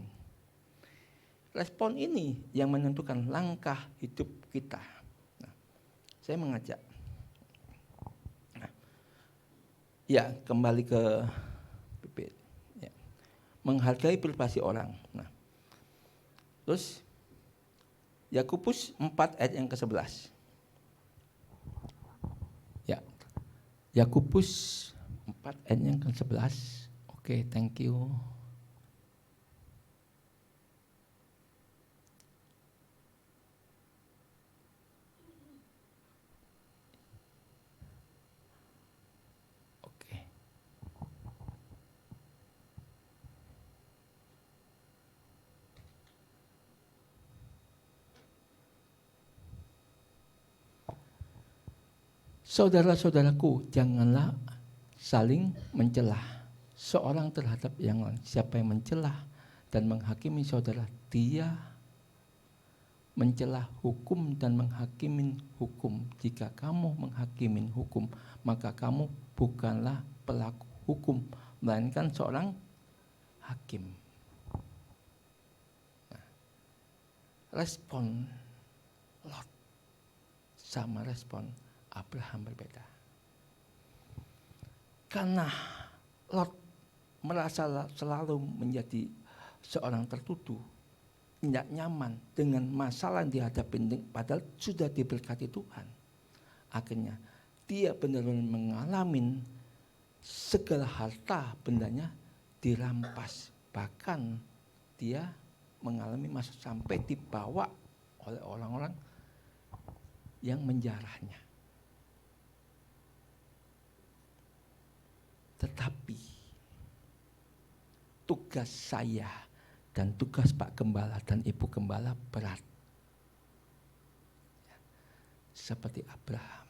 Respon ini yang menentukan langkah hidup kita. Nah, saya mengajak, ya kembali ke bibit, ya. Menghargai privasi orang. Nah, terus Yakobus 4 ayat yang ke-11. Yakobus 4 ayat yang ke-11. Oke, thank you. Oke. Saudara-saudaraku, janganlah saling mencelah seorang terhadap yang lain. Siapa yang mencelah dan menghakimi saudara, dia mencelah hukum dan menghakimin hukum. Jika kamu menghakimin hukum, maka kamu bukanlah pelaku hukum, melainkan seorang hakim. Nah, respon Lot sama respon Abraham berbeda. Karena Lot merasa selalu menjadi seorang tertuduh, tidak nyaman dengan masalah yang dihadapi, padahal sudah diberkati Tuhan. Akhirnya dia benar-benar mengalami segala harta bendanya dirampas. Bahkan dia mengalami masa sampai dibawa oleh orang-orang yang menjarahnya. Tetapi tugas saya dan tugas Pak Gembala dan Ibu Gembala berat. Seperti Abraham.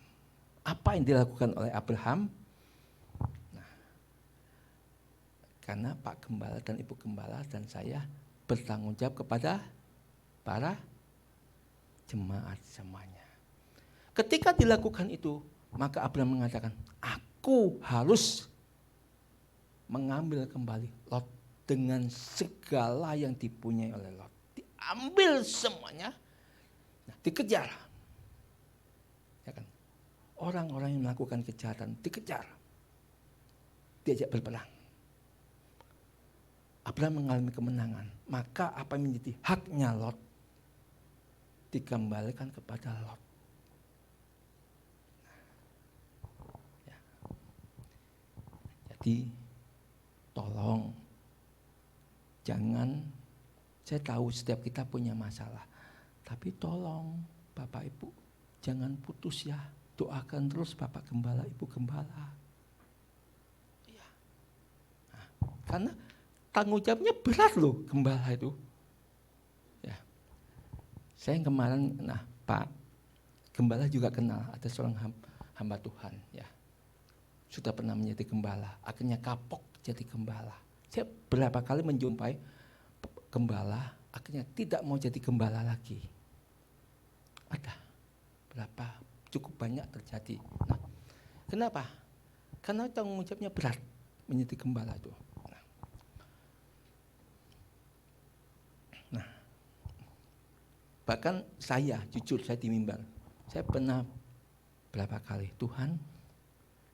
Apa yang dilakukan oleh Abraham? Nah, karena Pak Gembala dan Ibu Gembala dan saya bertanggung jawab kepada para jemaat semuanya. Ketika dilakukan itu, maka Abraham mengatakan, aku harus mengambil kembali Lot dengan segala yang dipunyai oleh Lot. Diambil semuanya, nah, dikejar. Ya kan? Orang-orang yang melakukan kejahatan dikejar, diajak berperang. Abraham mengalami kemenangan, maka apa yang menjadi haknya Lot dikembalikan kepada Lot. Ya. Jadi tolong jangan, saya tahu setiap kita punya masalah, tapi tolong Bapak Ibu jangan putus ya, doakan terus Bapak Gembala, Ibu Gembala. Ya. Nah, karena tanggung jawabnya berat loh Gembala itu. Ya. Saya kemarin, nah Pak Gembala juga kenal, ada seorang hamba Tuhan ya. Sudah pernah menjadi gembala, akhirnya kapok jadi gembala. Saya berapa kali menjumpai gembala, akhirnya tidak mau jadi gembala lagi. Ada berapa, cukup banyak terjadi. Nah, kenapa? Karena tanggung jawabnya berat menjadi gembala itu. Nah, bahkan saya, jujur saya di mimbar, saya pernah berapa kali, Tuhan,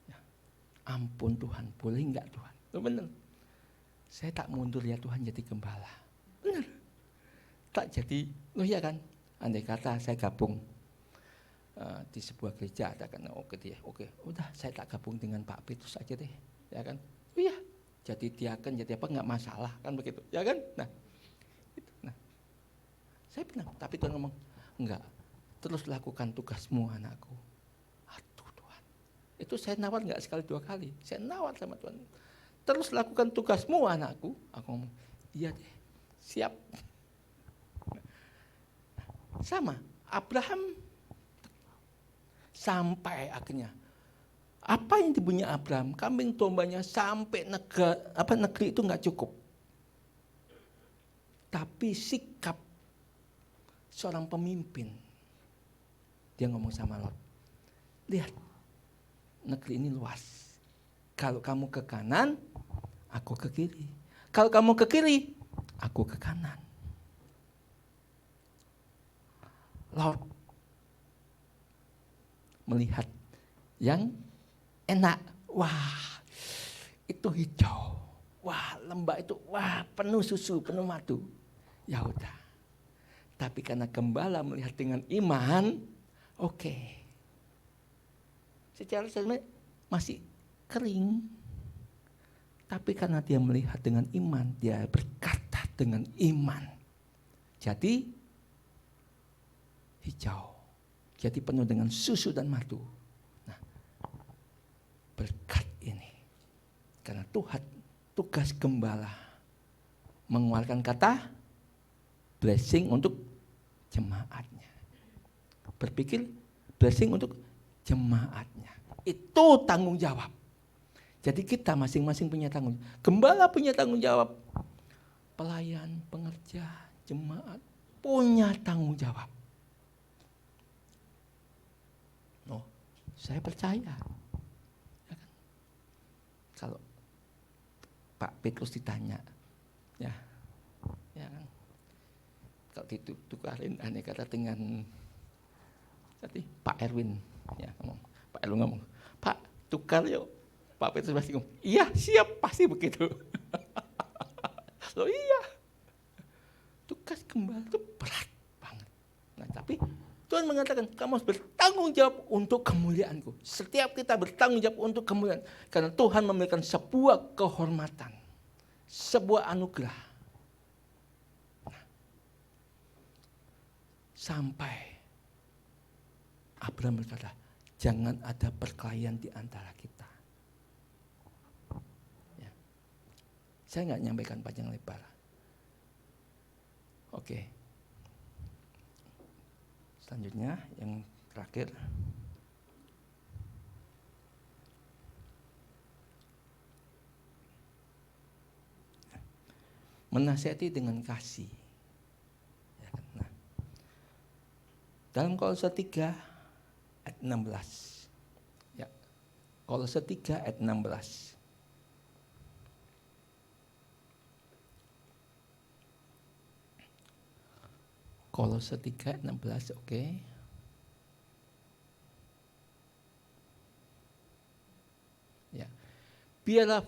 ya, ampun Tuhan, boleh enggak Tuhan? Oh, benar. Saya tak mundur ya Tuhan jadi gembala. Benar. Tak jadi, loh ya kan? Andai kata saya gabung di sebuah gereja, ada kan, oke dia, oke, udah saya tak gabung dengan Pak Petrus aja deh, ya kan? Oh iya, jadi diaken, jadi apa nggak masalah kan begitu, ya kan? Nah, itu, nah, saya pernah, tapi Tuhan ngomong enggak, terus lakukan tugasmu anakku. Aduh Tuhan, itu saya nawar nggak sekali dua kali, saya nawar sama Tuhan. Terus lakukan tugasmu anakku, aku ngomong, iya deh, siap. Sama, Abraham sampai akhirnya apa yang dipunya Abraham, kambing dombanya sampai negeri itu nggak cukup. Tapi sikap seorang pemimpin, dia ngomong sama Lot, lihat negeri ini luas. Kalau kamu ke kanan, aku ke kiri. Kalau kamu ke kiri, aku ke kanan. Lot melihat yang enak, wah itu hijau, wah lembah itu, wah penuh susu, penuh madu. Ya udah. Tapi karena gembala melihat dengan iman, oke. Secara sebenarnya masih kering. Tapi karena dia melihat dengan iman, dia berkata dengan iman. Jadi hijau. Jadi penuh dengan susu dan madu. Nah, berkat ini. Karena Tuhan, tugas gembala mengeluarkan kata blessing untuk jemaatnya. Berpikir blessing untuk jemaatnya. Itu tanggung jawab. Jadi kita masing-masing punya tanggung jawab. Gembala punya tanggung jawab. Pelayan, pengerja, jemaat punya tanggung jawab. Oh, saya percaya. Ya kan? Kalau Pak Petrus ditanya, ya kan? Kalau ditukarin aneh kata dengan tadi Pak Erwin, ya ngomong, Pak Erwin ngomong, Pak tukar yuk. Pak Petrus pasti ngomong, iya siap, pasti begitu. Loh iya, tugas gembala itu berat banget. Nah tapi Tuhan mengatakan kamu harus bertanggung jawab untuk kemuliaanku. Setiap kita bertanggung jawab untuk kemuliaan. Karena Tuhan memberikan sebuah kehormatan. Sebuah anugerah. Nah, sampai Abraham berkata, jangan ada perkelahian di antara kita. Ya. Saya nggak nyampaikan panjang lebar. Oke. Selanjutnya yang terakhir. Menasihati dengan kasih. Ya kan? Nah, dalam Kolose 3 ayat 16. Ya. Kolose 3 ayat 16. Kolose 3 ayat 16, oke. Ya. Biarlah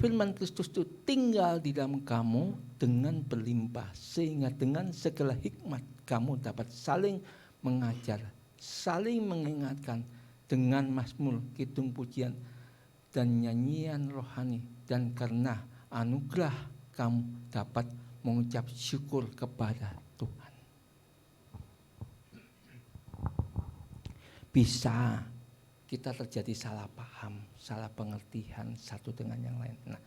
firman Kristus itu tinggal di dalam kamu dengan berlimpah, sehingga dengan segala hikmat kamu dapat saling mengajar, saling mengingatkan dengan mazmur, kidung pujian, dan nyanyian rohani. Dan karena anugerah kamu dapat mengucap syukur kepada Tuhan. Bisa kita terjadi salah paham, salah pengertian satu dengan yang lain. Nah,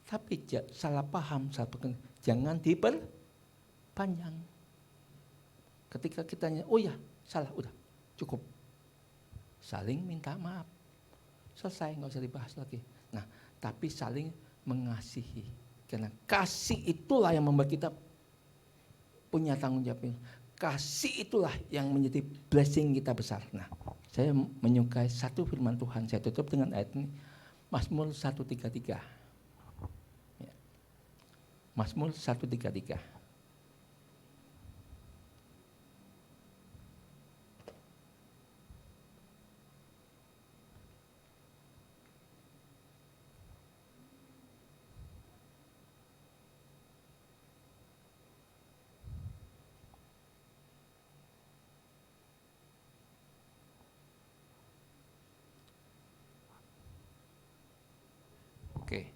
tapi salah paham, salah pengertian, jangan diperpanjang. Ketika kita oh ya salah, udah cukup. Saling minta maaf, selesai, nggak usah dibahas lagi. Nah, tapi saling mengasihi. Karena kasih itulah yang membuat kita punya tanggung jawab. Kasih itulah yang menjadi blessing kita besar. Nah, saya menyukai satu firman Tuhan. Saya tutup dengan ayat ini. Mazmur 133. Ya. Mazmur 133. Oke.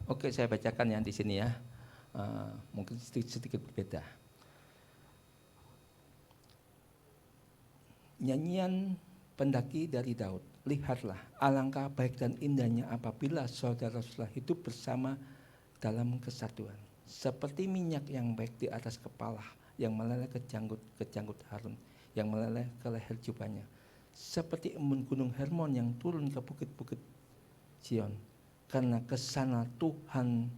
Oke, saya bacakan yang di sini ya. Mungkin sedikit berbeda. Nyanyian pendaki dari Daud. Lihatlah, alangkah baik dan indahnya apabila saudara-saudara hidup bersama dalam kesatuan. Seperti minyak yang baik di atas kepala, yang meleleh ke janggut Harun, yang meleleh ke leher jubahnya. Seperti embun gunung Hermon yang turun ke bukit-bukit Sion. Karena kesana Tuhan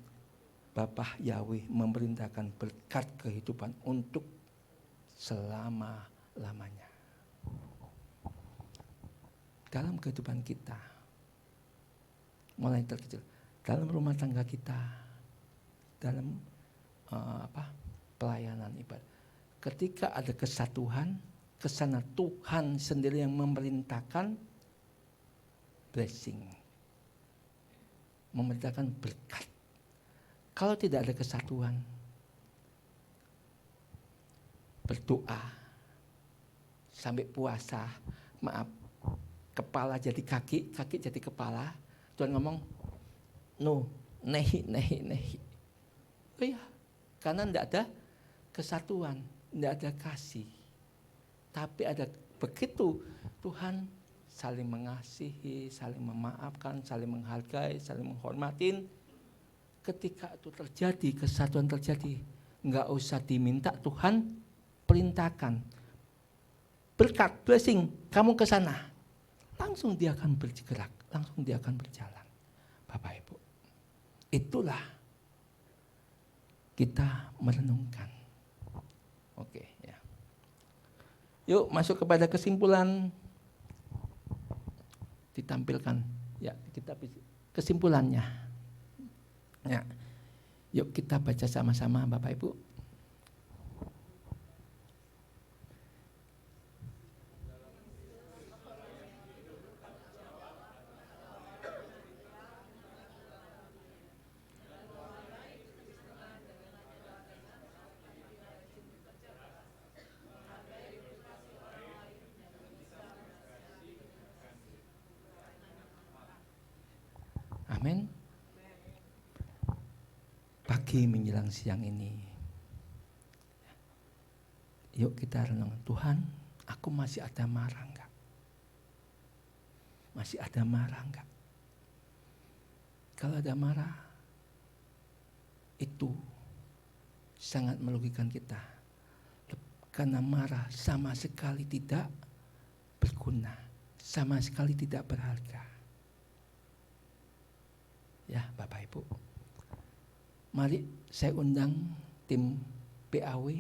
Bapa Yahweh memerintahkan berkat kehidupan untuk selama-lamanya. Dalam kehidupan kita, mulai terkecil, dalam rumah tangga kita, dalam pelayanan ibadah. Ketika ada kesatuan, kesana Tuhan sendiri yang memerintahkan blessing, memerintahkan berkat. Kalau tidak ada kesatuan, berdoa sampai puasa, maaf, kepala jadi kaki, kaki jadi kepala, Tuhan ngomong, no, nehi. Oh iya, karena tidak ada kesatuan, tidak ada kasih. Tapi ada begitu Tuhan saling mengasihi, saling memaafkan, saling menghargai, saling menghormatin. Ketika itu terjadi, kesatuan terjadi, nggak usah diminta, Tuhan perintahkan. Berkat, blessing, kamu ke sana. Langsung dia akan bergerak, langsung dia akan berjalan. Bapak Ibu, itulah kita merenungkan. Oke, ya. Yuk masuk kepada kesimpulan. Ditampilkan, ya kita kesimpulannya. Ya, yuk kita baca sama-sama Bapak Ibu. Amin. Pagi menjelang siang ini, yuk kita renung. Tuhan, aku masih ada marah enggak? Masih ada marah enggak? Kalau ada marah, itu sangat merugikan kita. Karena marah sama sekali tidak berguna, sama sekali tidak berharga. Ya Bapak Ibu, mari saya undang tim PAW.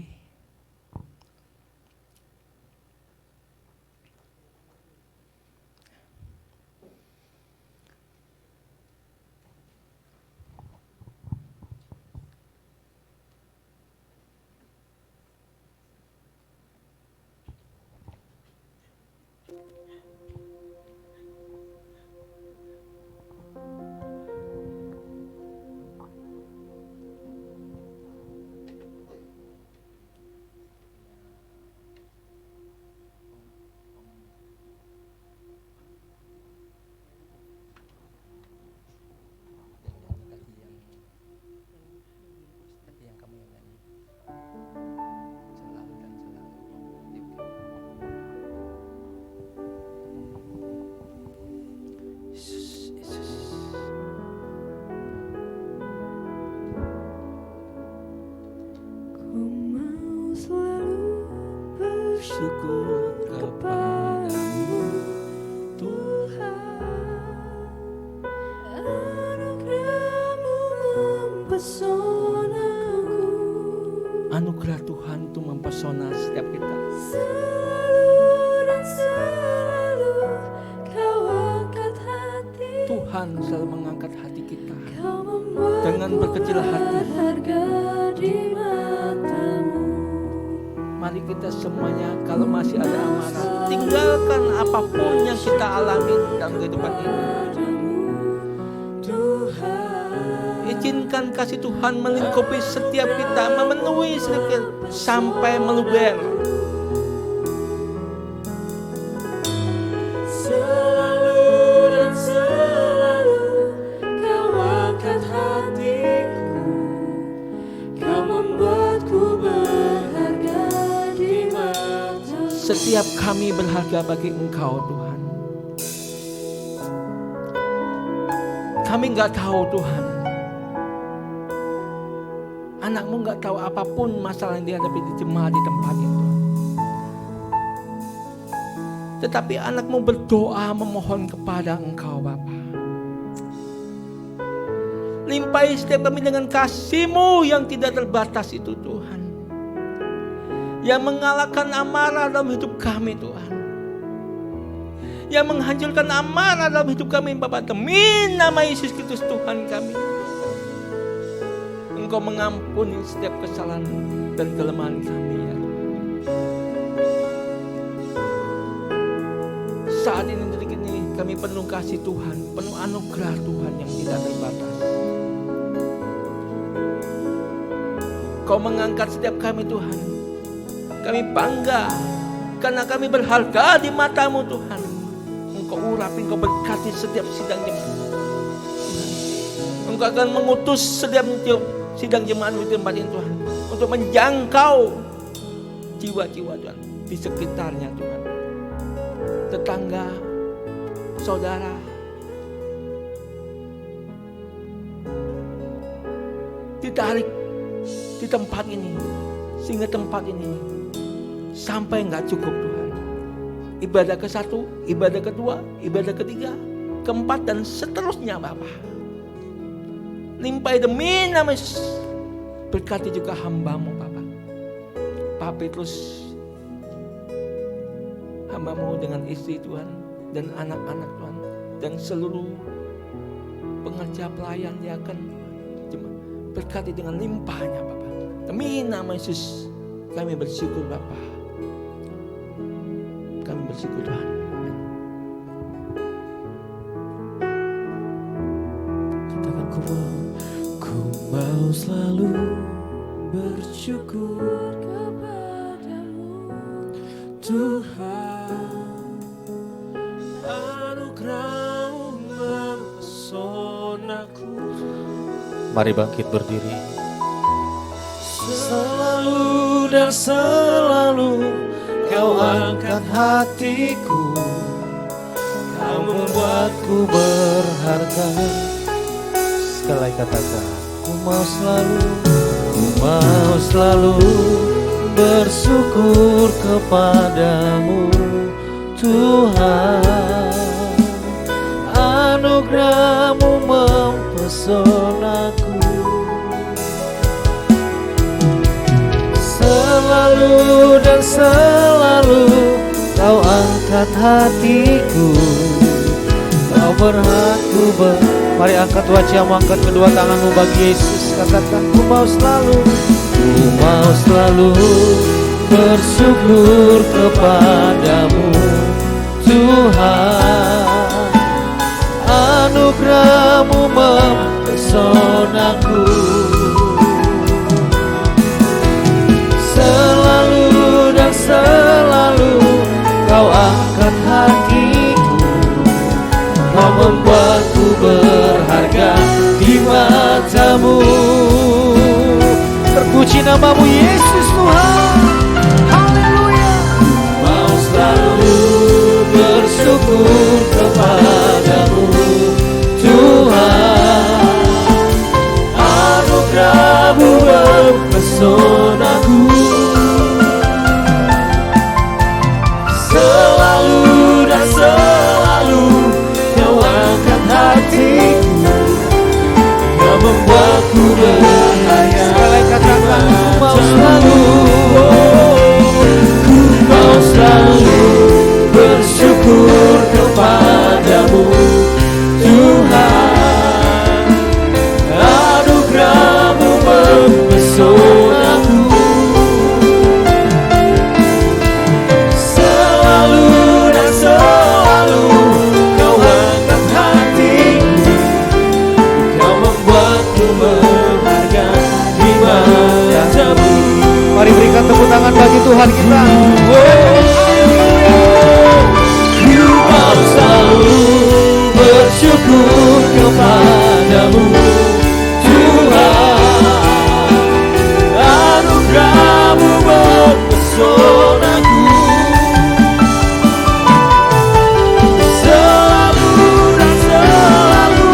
Syukur kepadamu Tuhan, anugerah-Mu mempesonaku. Anugerah Tuhan itu mempesona setiap kita. Selalu dan selalu Kau angkat hati. Tuhan selalu mengangkat hati kita Kau membuatku dengan berkecil hati. berharga di mata-Mu. Mari kita semuanya, kalau masih ada amarah, tinggalkan apapun yang kita alami dalam kehidupan ini. Izinkan kasih Tuhan melingkupi setiap kita, memenuhi setiap kita sampai meluber. Selalu dan selalu Kau angkat hatiku. Kau membuatku berharga di mata-Mu. Setiap kami berharga bagi Engkau Tuhan. Kami gak tahu Tuhan, anakmu gak tahu apapun masalah yang dihadapi di jemaat di tempat itu. Tetapi anakmu berdoa memohon kepada Engkau Bapa. Limpahi setiap kami dengan kasih-Mu yang tidak terbatas itu Tuhan, yang mengalahkan amarah dalam hidup kami Tuhan, yang menghancurkan amarah dalam hidup kami Bapa, demi nama Yesus Kristus Tuhan kami. Engkau mengampuni setiap kesalahan dan kelemahan kami ya Tuhan. Saat ini detik ini kami penuh kasih Tuhan, penuh anugerah Tuhan yang tidak terbatas. Kau mengangkat setiap kami Tuhan. Kami bangga karena kami berharga di mata-Mu Tuhan. Engkau urapi, Engkau berkati setiap sidang jemaat. Engkau akan mengutus setiap sidang jemaat di tempat ini Tuhan, untuk menjangkau jiwa-jiwa Tuhan di sekitarnya Tuhan. Tetangga, saudara, ditarik di tempat ini, sehingga tempat ini sampai nggak cukup Tuhan. Ibadah ke-1, ibadah ke-2, ibadah ke-3, ke-4 dan seterusnya Bapa. Limpahi demi nama Yesus. Berkati juga hamba-Mu Bapa. Pak Petrus, hamba-Mu dengan istri Tuhan dan anak-anak Tuhan, dan seluruh pengerja pelayan diaken, berkati dengan limpahnya Bapa. Demi nama Yesus kami bersyukur Bapa. Kami bersyukur Tuhan. Katakan ku mau selalu bersyukur Kepadamu Tuhan, anugerah-Mu mempesona Mari bangkit berdiri. Selalu dan selalu Kau angkat hatiku, Kau membuatku berharga. Sekali lagi katakan, ku mau selalu bersyukur kepadamu Tuhan. Anugerah-Mu mempesonaku, selalu dan selalu Kau angkat hatiku, Kau berhati Mari angkat wajahmu, angkat kedua tanganmu bagi Yesus. Katakan, ku mau selalu bersyukur kepadamu Tuhan. Anugerah-Mu mempesonaku, selalu dan selalu Kau angkat hatiku, Kau membuatku berharga di mata-Mu. Terpuji nama-Mu Yesus Tuhan. Haleluya. Mau selalu bersyukur kepadamu Tuhan. Anugerah-Mu mempesonaku, selalu dan selalu Kau angkat hatiku, Kau membuatku berharga. Sekali katakan, ku mau selalu bersyukur kepadamu Tuhan. Anugerah-Mu mempesonaku, selalu dan selalu Kau angkat hatiku, Kau membuatku berharga di mata-Mu. Mari berikan tepuk tangan bagi Tuhan kita. Ku mau selalu bersyukur kepadamu Tuhan. Anugerah-Mu mempesonaku, selalu dan selalu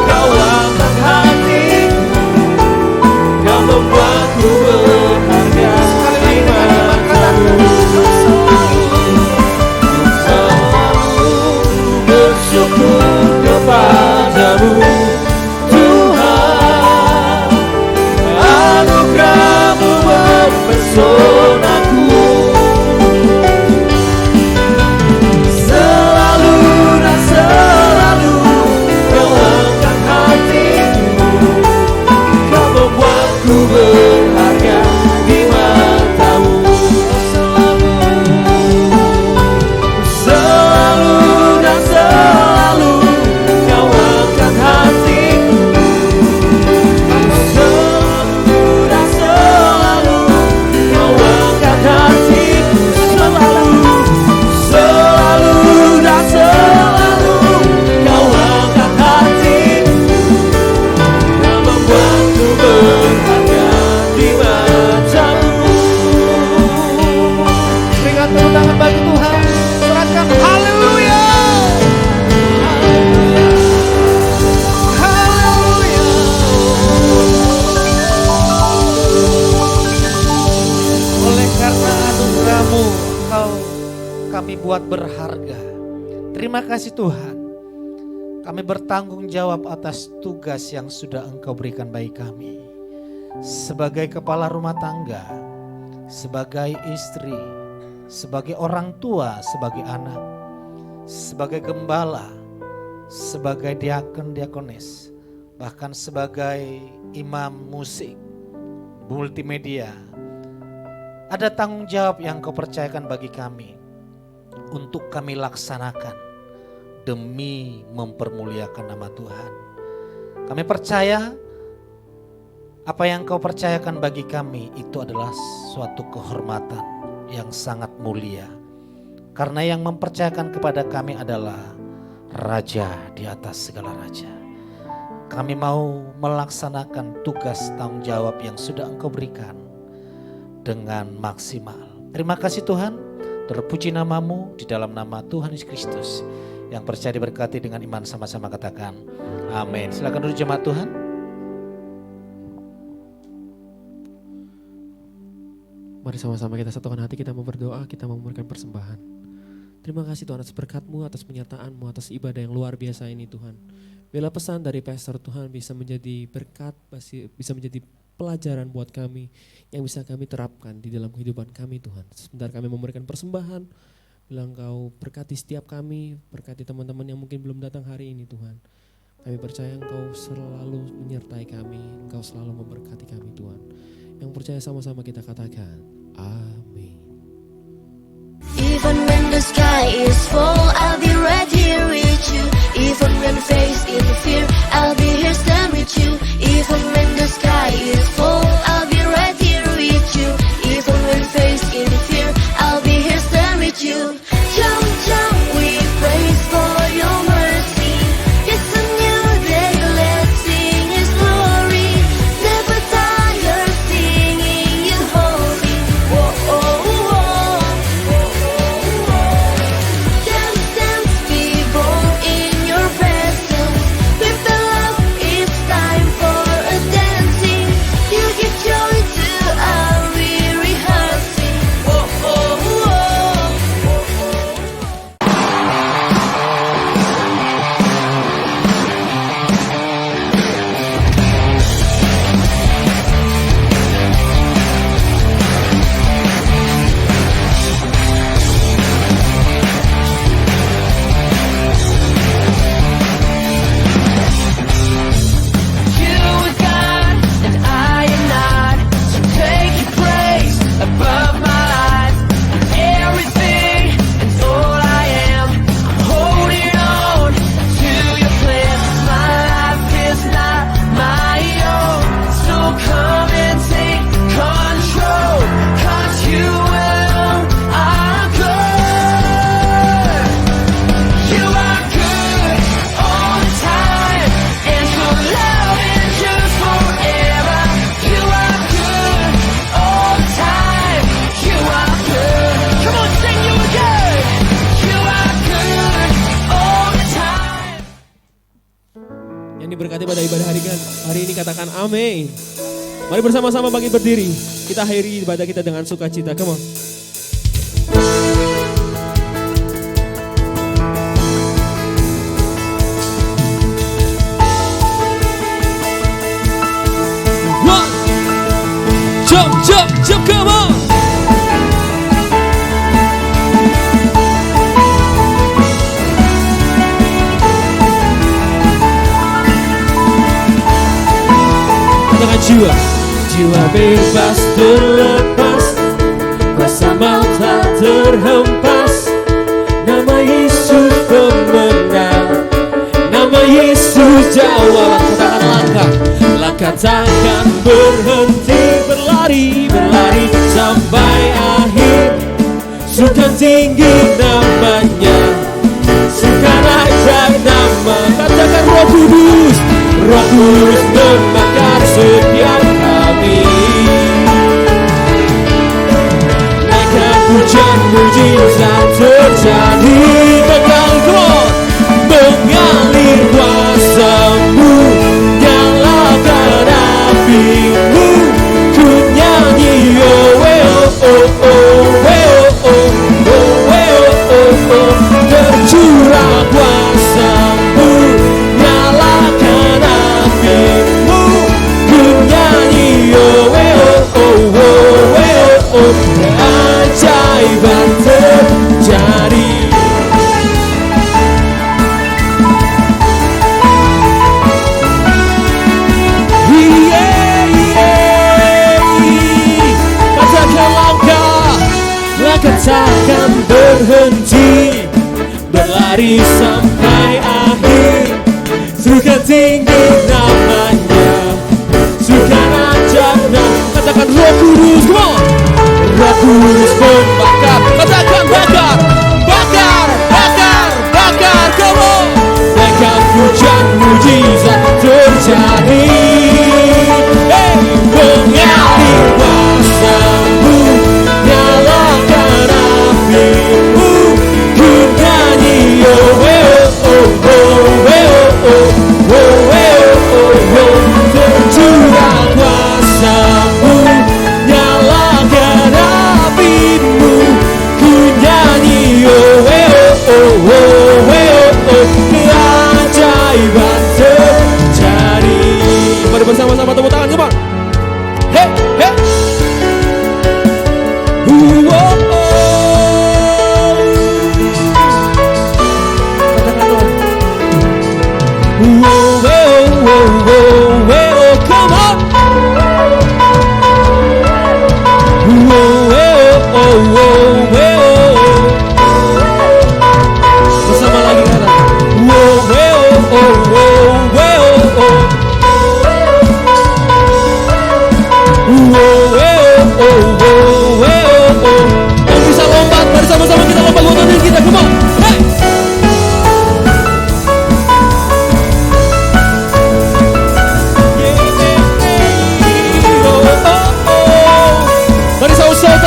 Kau angkat hatiku, Kau membuatku berharga di mata-Mu. Selalu bersyukur kepadamu Tuhan. Anugerah-Mu mempesonaku, selalu dan selalu Kau angkat hatiku, Kau membuatku berharga di mata-Mu. Selalu dan selalu Kau angkat hatiku, selalu dan selalu Kau angkat hatiku, selalu dan selalu Kau angkat hatiku, Kau membuatku berharga di mata-Mu. Berikan tepuk tangan bagi Tuhan. Serahkan haleluya. Haleluya. Oleh karena anugerah-Mu kami buat berharga. Terima kasih Tuhan. Kami bertanggung jawab atas tugas yang sudah Engkau berikan bagi kami. Sebagai kepala rumah tangga, sebagai istri, sebagai orang tua, sebagai anak, sebagai gembala, sebagai diakon, diakonis, bahkan sebagai imam musik, multimedia. Ada tanggung jawab yang Kau percayakan bagi kami untuk kami laksanakan demi mempermuliakan nama Tuhan. Kami percaya apa yang Kau percayakan bagi kami itu adalah suatu kehormatan yang sangat mulia. Karena yang mempercayakan kepada kami adalah Raja di atas segala raja. Kami mau melaksanakan tugas tanggung jawab yang sudah Engkau berikan dengan maksimal. Terima kasih Tuhan, terpuji nama-Mu di dalam nama Tuhan Yesus Kristus. Yang percaya diberkati dengan iman sama-sama katakan amin. Silakan duduk jemaat Tuhan. Mari sama-sama kita satukan hati, kita mau berdoa, kita mau memberikan persembahan. Terima kasih Tuhan atas berkat-Mu, atas penyertaan-Mu, atas ibadah yang luar biasa ini Tuhan. Bila pesan dari pastor Tuhan bisa menjadi berkat, bisa menjadi pelajaran buat kami yang bisa kami terapkan di dalam kehidupan kami Tuhan. Sebentar kami memberikan persembahan, bila Engkau berkati setiap kami, berkati teman-teman yang mungkin belum datang hari ini Tuhan. Kami percaya Engkau selalu menyertai kami, Engkau selalu memberkati kami Tuhan. Yang percaya sama-sama kita katakan amin. Even when the sky is full, I'll be right here with you. Even when faced in fear, I'll be here stand with you. Even when the sky is full, I'll be right here with you. Even when faced in fear, I'll be here stand with you. Jump, jump, we praise for your mercy. It's a new day, let's sing His glory. Never tire singing You holy. Whoa, oh, whoa. Dance, dance, be bold in Your presence. With the love, it's time for a dancing. You give joy to our weary hearts. Whoa, oh, whoa. You are God and I am not. So take Your place above my life. Everything and all I am, I'm holding on to Your plan. My life is not my own, so come and take control. 'Cause You alone are good. You are good all the time, and Your love endures forever. You are good all the time. You are good. Come on, sing You are good. You are good all the time. Yang diberkati pada ibadah hari ini katakan amin. Mari bersama-sama bangkit berdiri. Kita akhiri ibadah kita dengan sukacita. Come on. One, jump, jump, jump, come on. Katakan jiwa bebas terlepas, rasa maut tak terhempas. Nama Yesus pemenang, nama Yesus jawab. Katakan langkah takkan berhenti, berlari sampai akhir. Sukan tinggi namanya, sukan ajar nama. Katakan Roh Kudus membakar setiap kami. Naikkan hujan mujizat terjadi. Mengalir kuasa-Mu, nyalakan api-Mu. Ku nyanyi oh oh oh oh oh oh oh oh oh. Tercurah kuasa-Mu, nyalakan api-Mu. Ku nyanyi oh oh oh oh oh. Keajaiban terjadi. Langkah takkan berhenti, berlari sampai akhir. Sukan tinggi namanya, sukan ajar nama. Katakan Roh Kudus, come on. Roh Kudus membakar. Katakan bakar, bakar, bakar, bakar, come on. Naikkan hujan mujizat terjadi.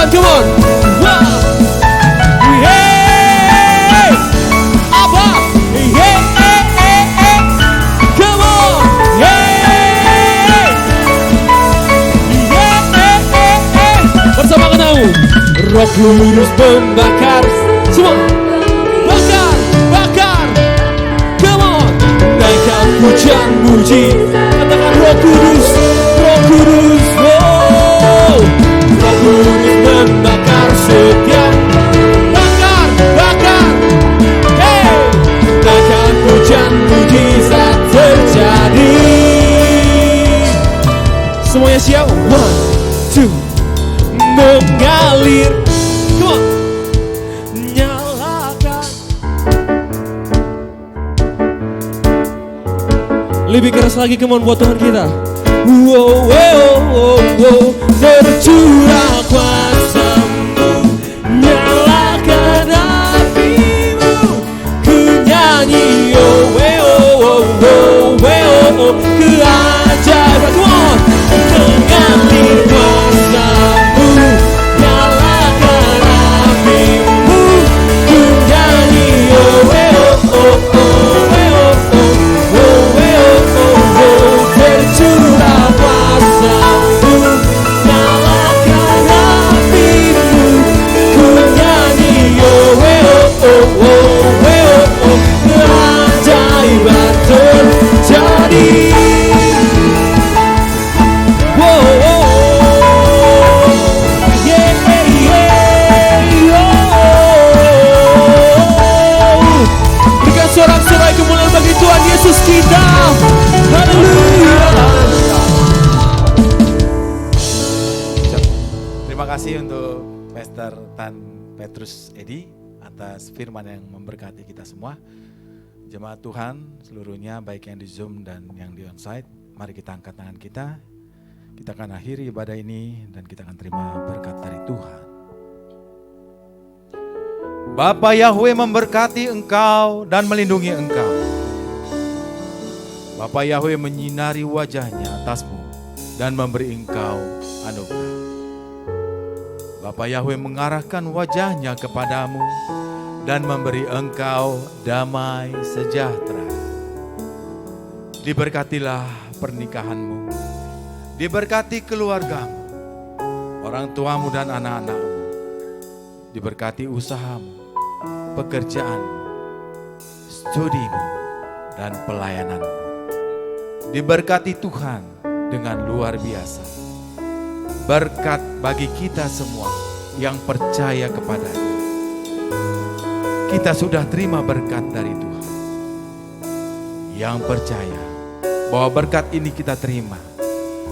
come on. Wow. Hey, apa? Hey, come on. Hey, bersama kamu. Roh Kudus membakar semua. Bakar, bakar. Come on. Naikkan pujian muji. Katakan Roh Kudus, Roh Kudus. Oh. Roh Kudus membakar setiap. Bakar, bakar. Hey. Naikkan pujian mujizat terjadi. Semuanya siap? 1, 2. Mengalir. Come on. Nyalakan. Lebih keras lagi, come on, buat Tuhan kita. Wow, wow, wow, wow. Tercurah kuasa-Mu, nyalakan api-Mu. Ku nyanyi, oh, wow, wow, wow, wow. Keajaiban, come on. Mengalir kuasa-Mu, nyalakan api-Mu. Ku nyanyi, oh, wow, oh, oh, wow, oh, oh, wow, oh, oh. Tercurah kuasa-Mu, nyalakan api-Mu. Ku nyanyi, oh, wow, oh, oh, wow, oh. Keajaiban terjadi. Berikan sorak-sorai kemuliaan bagi Tuhan Yesus kita. Haleluya. Terima kasih untuk Pastor Tan Petrus Edi atas firman yang memberkati kita semua. Jemaat Tuhan seluruhnya, baik yang di Zoom dan yang di onsite, mari kita angkat tangan kita. Kita akan akhiri ibadah ini dan kita akan terima berkat dari Tuhan. Bapa Yahweh memberkati engkau dan melindungi engkau. Bapa Yahweh menyinari wajahnya atasmu dan memberi engkau anugerah. Bapa Yahweh mengarahkan wajahnya kepadamu dan memberi engkau damai sejahtera. Diberkatilah pernikahanmu, diberkati keluargamu, orang tuamu dan anak-anakmu, diberkati usahamu, pekerjaanmu, studimu, dan pelayananmu. Diberkati Tuhan dengan luar biasa. Berkat bagi kita semua yang percaya kepadanya. Kita sudah terima berkat dari Tuhan. Yang percaya bahwa berkat ini kita terima,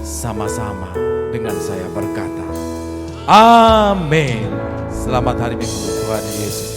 sama-sama dengan saya berkata, amin. Selamat hari Minggu Tuhan Yesus.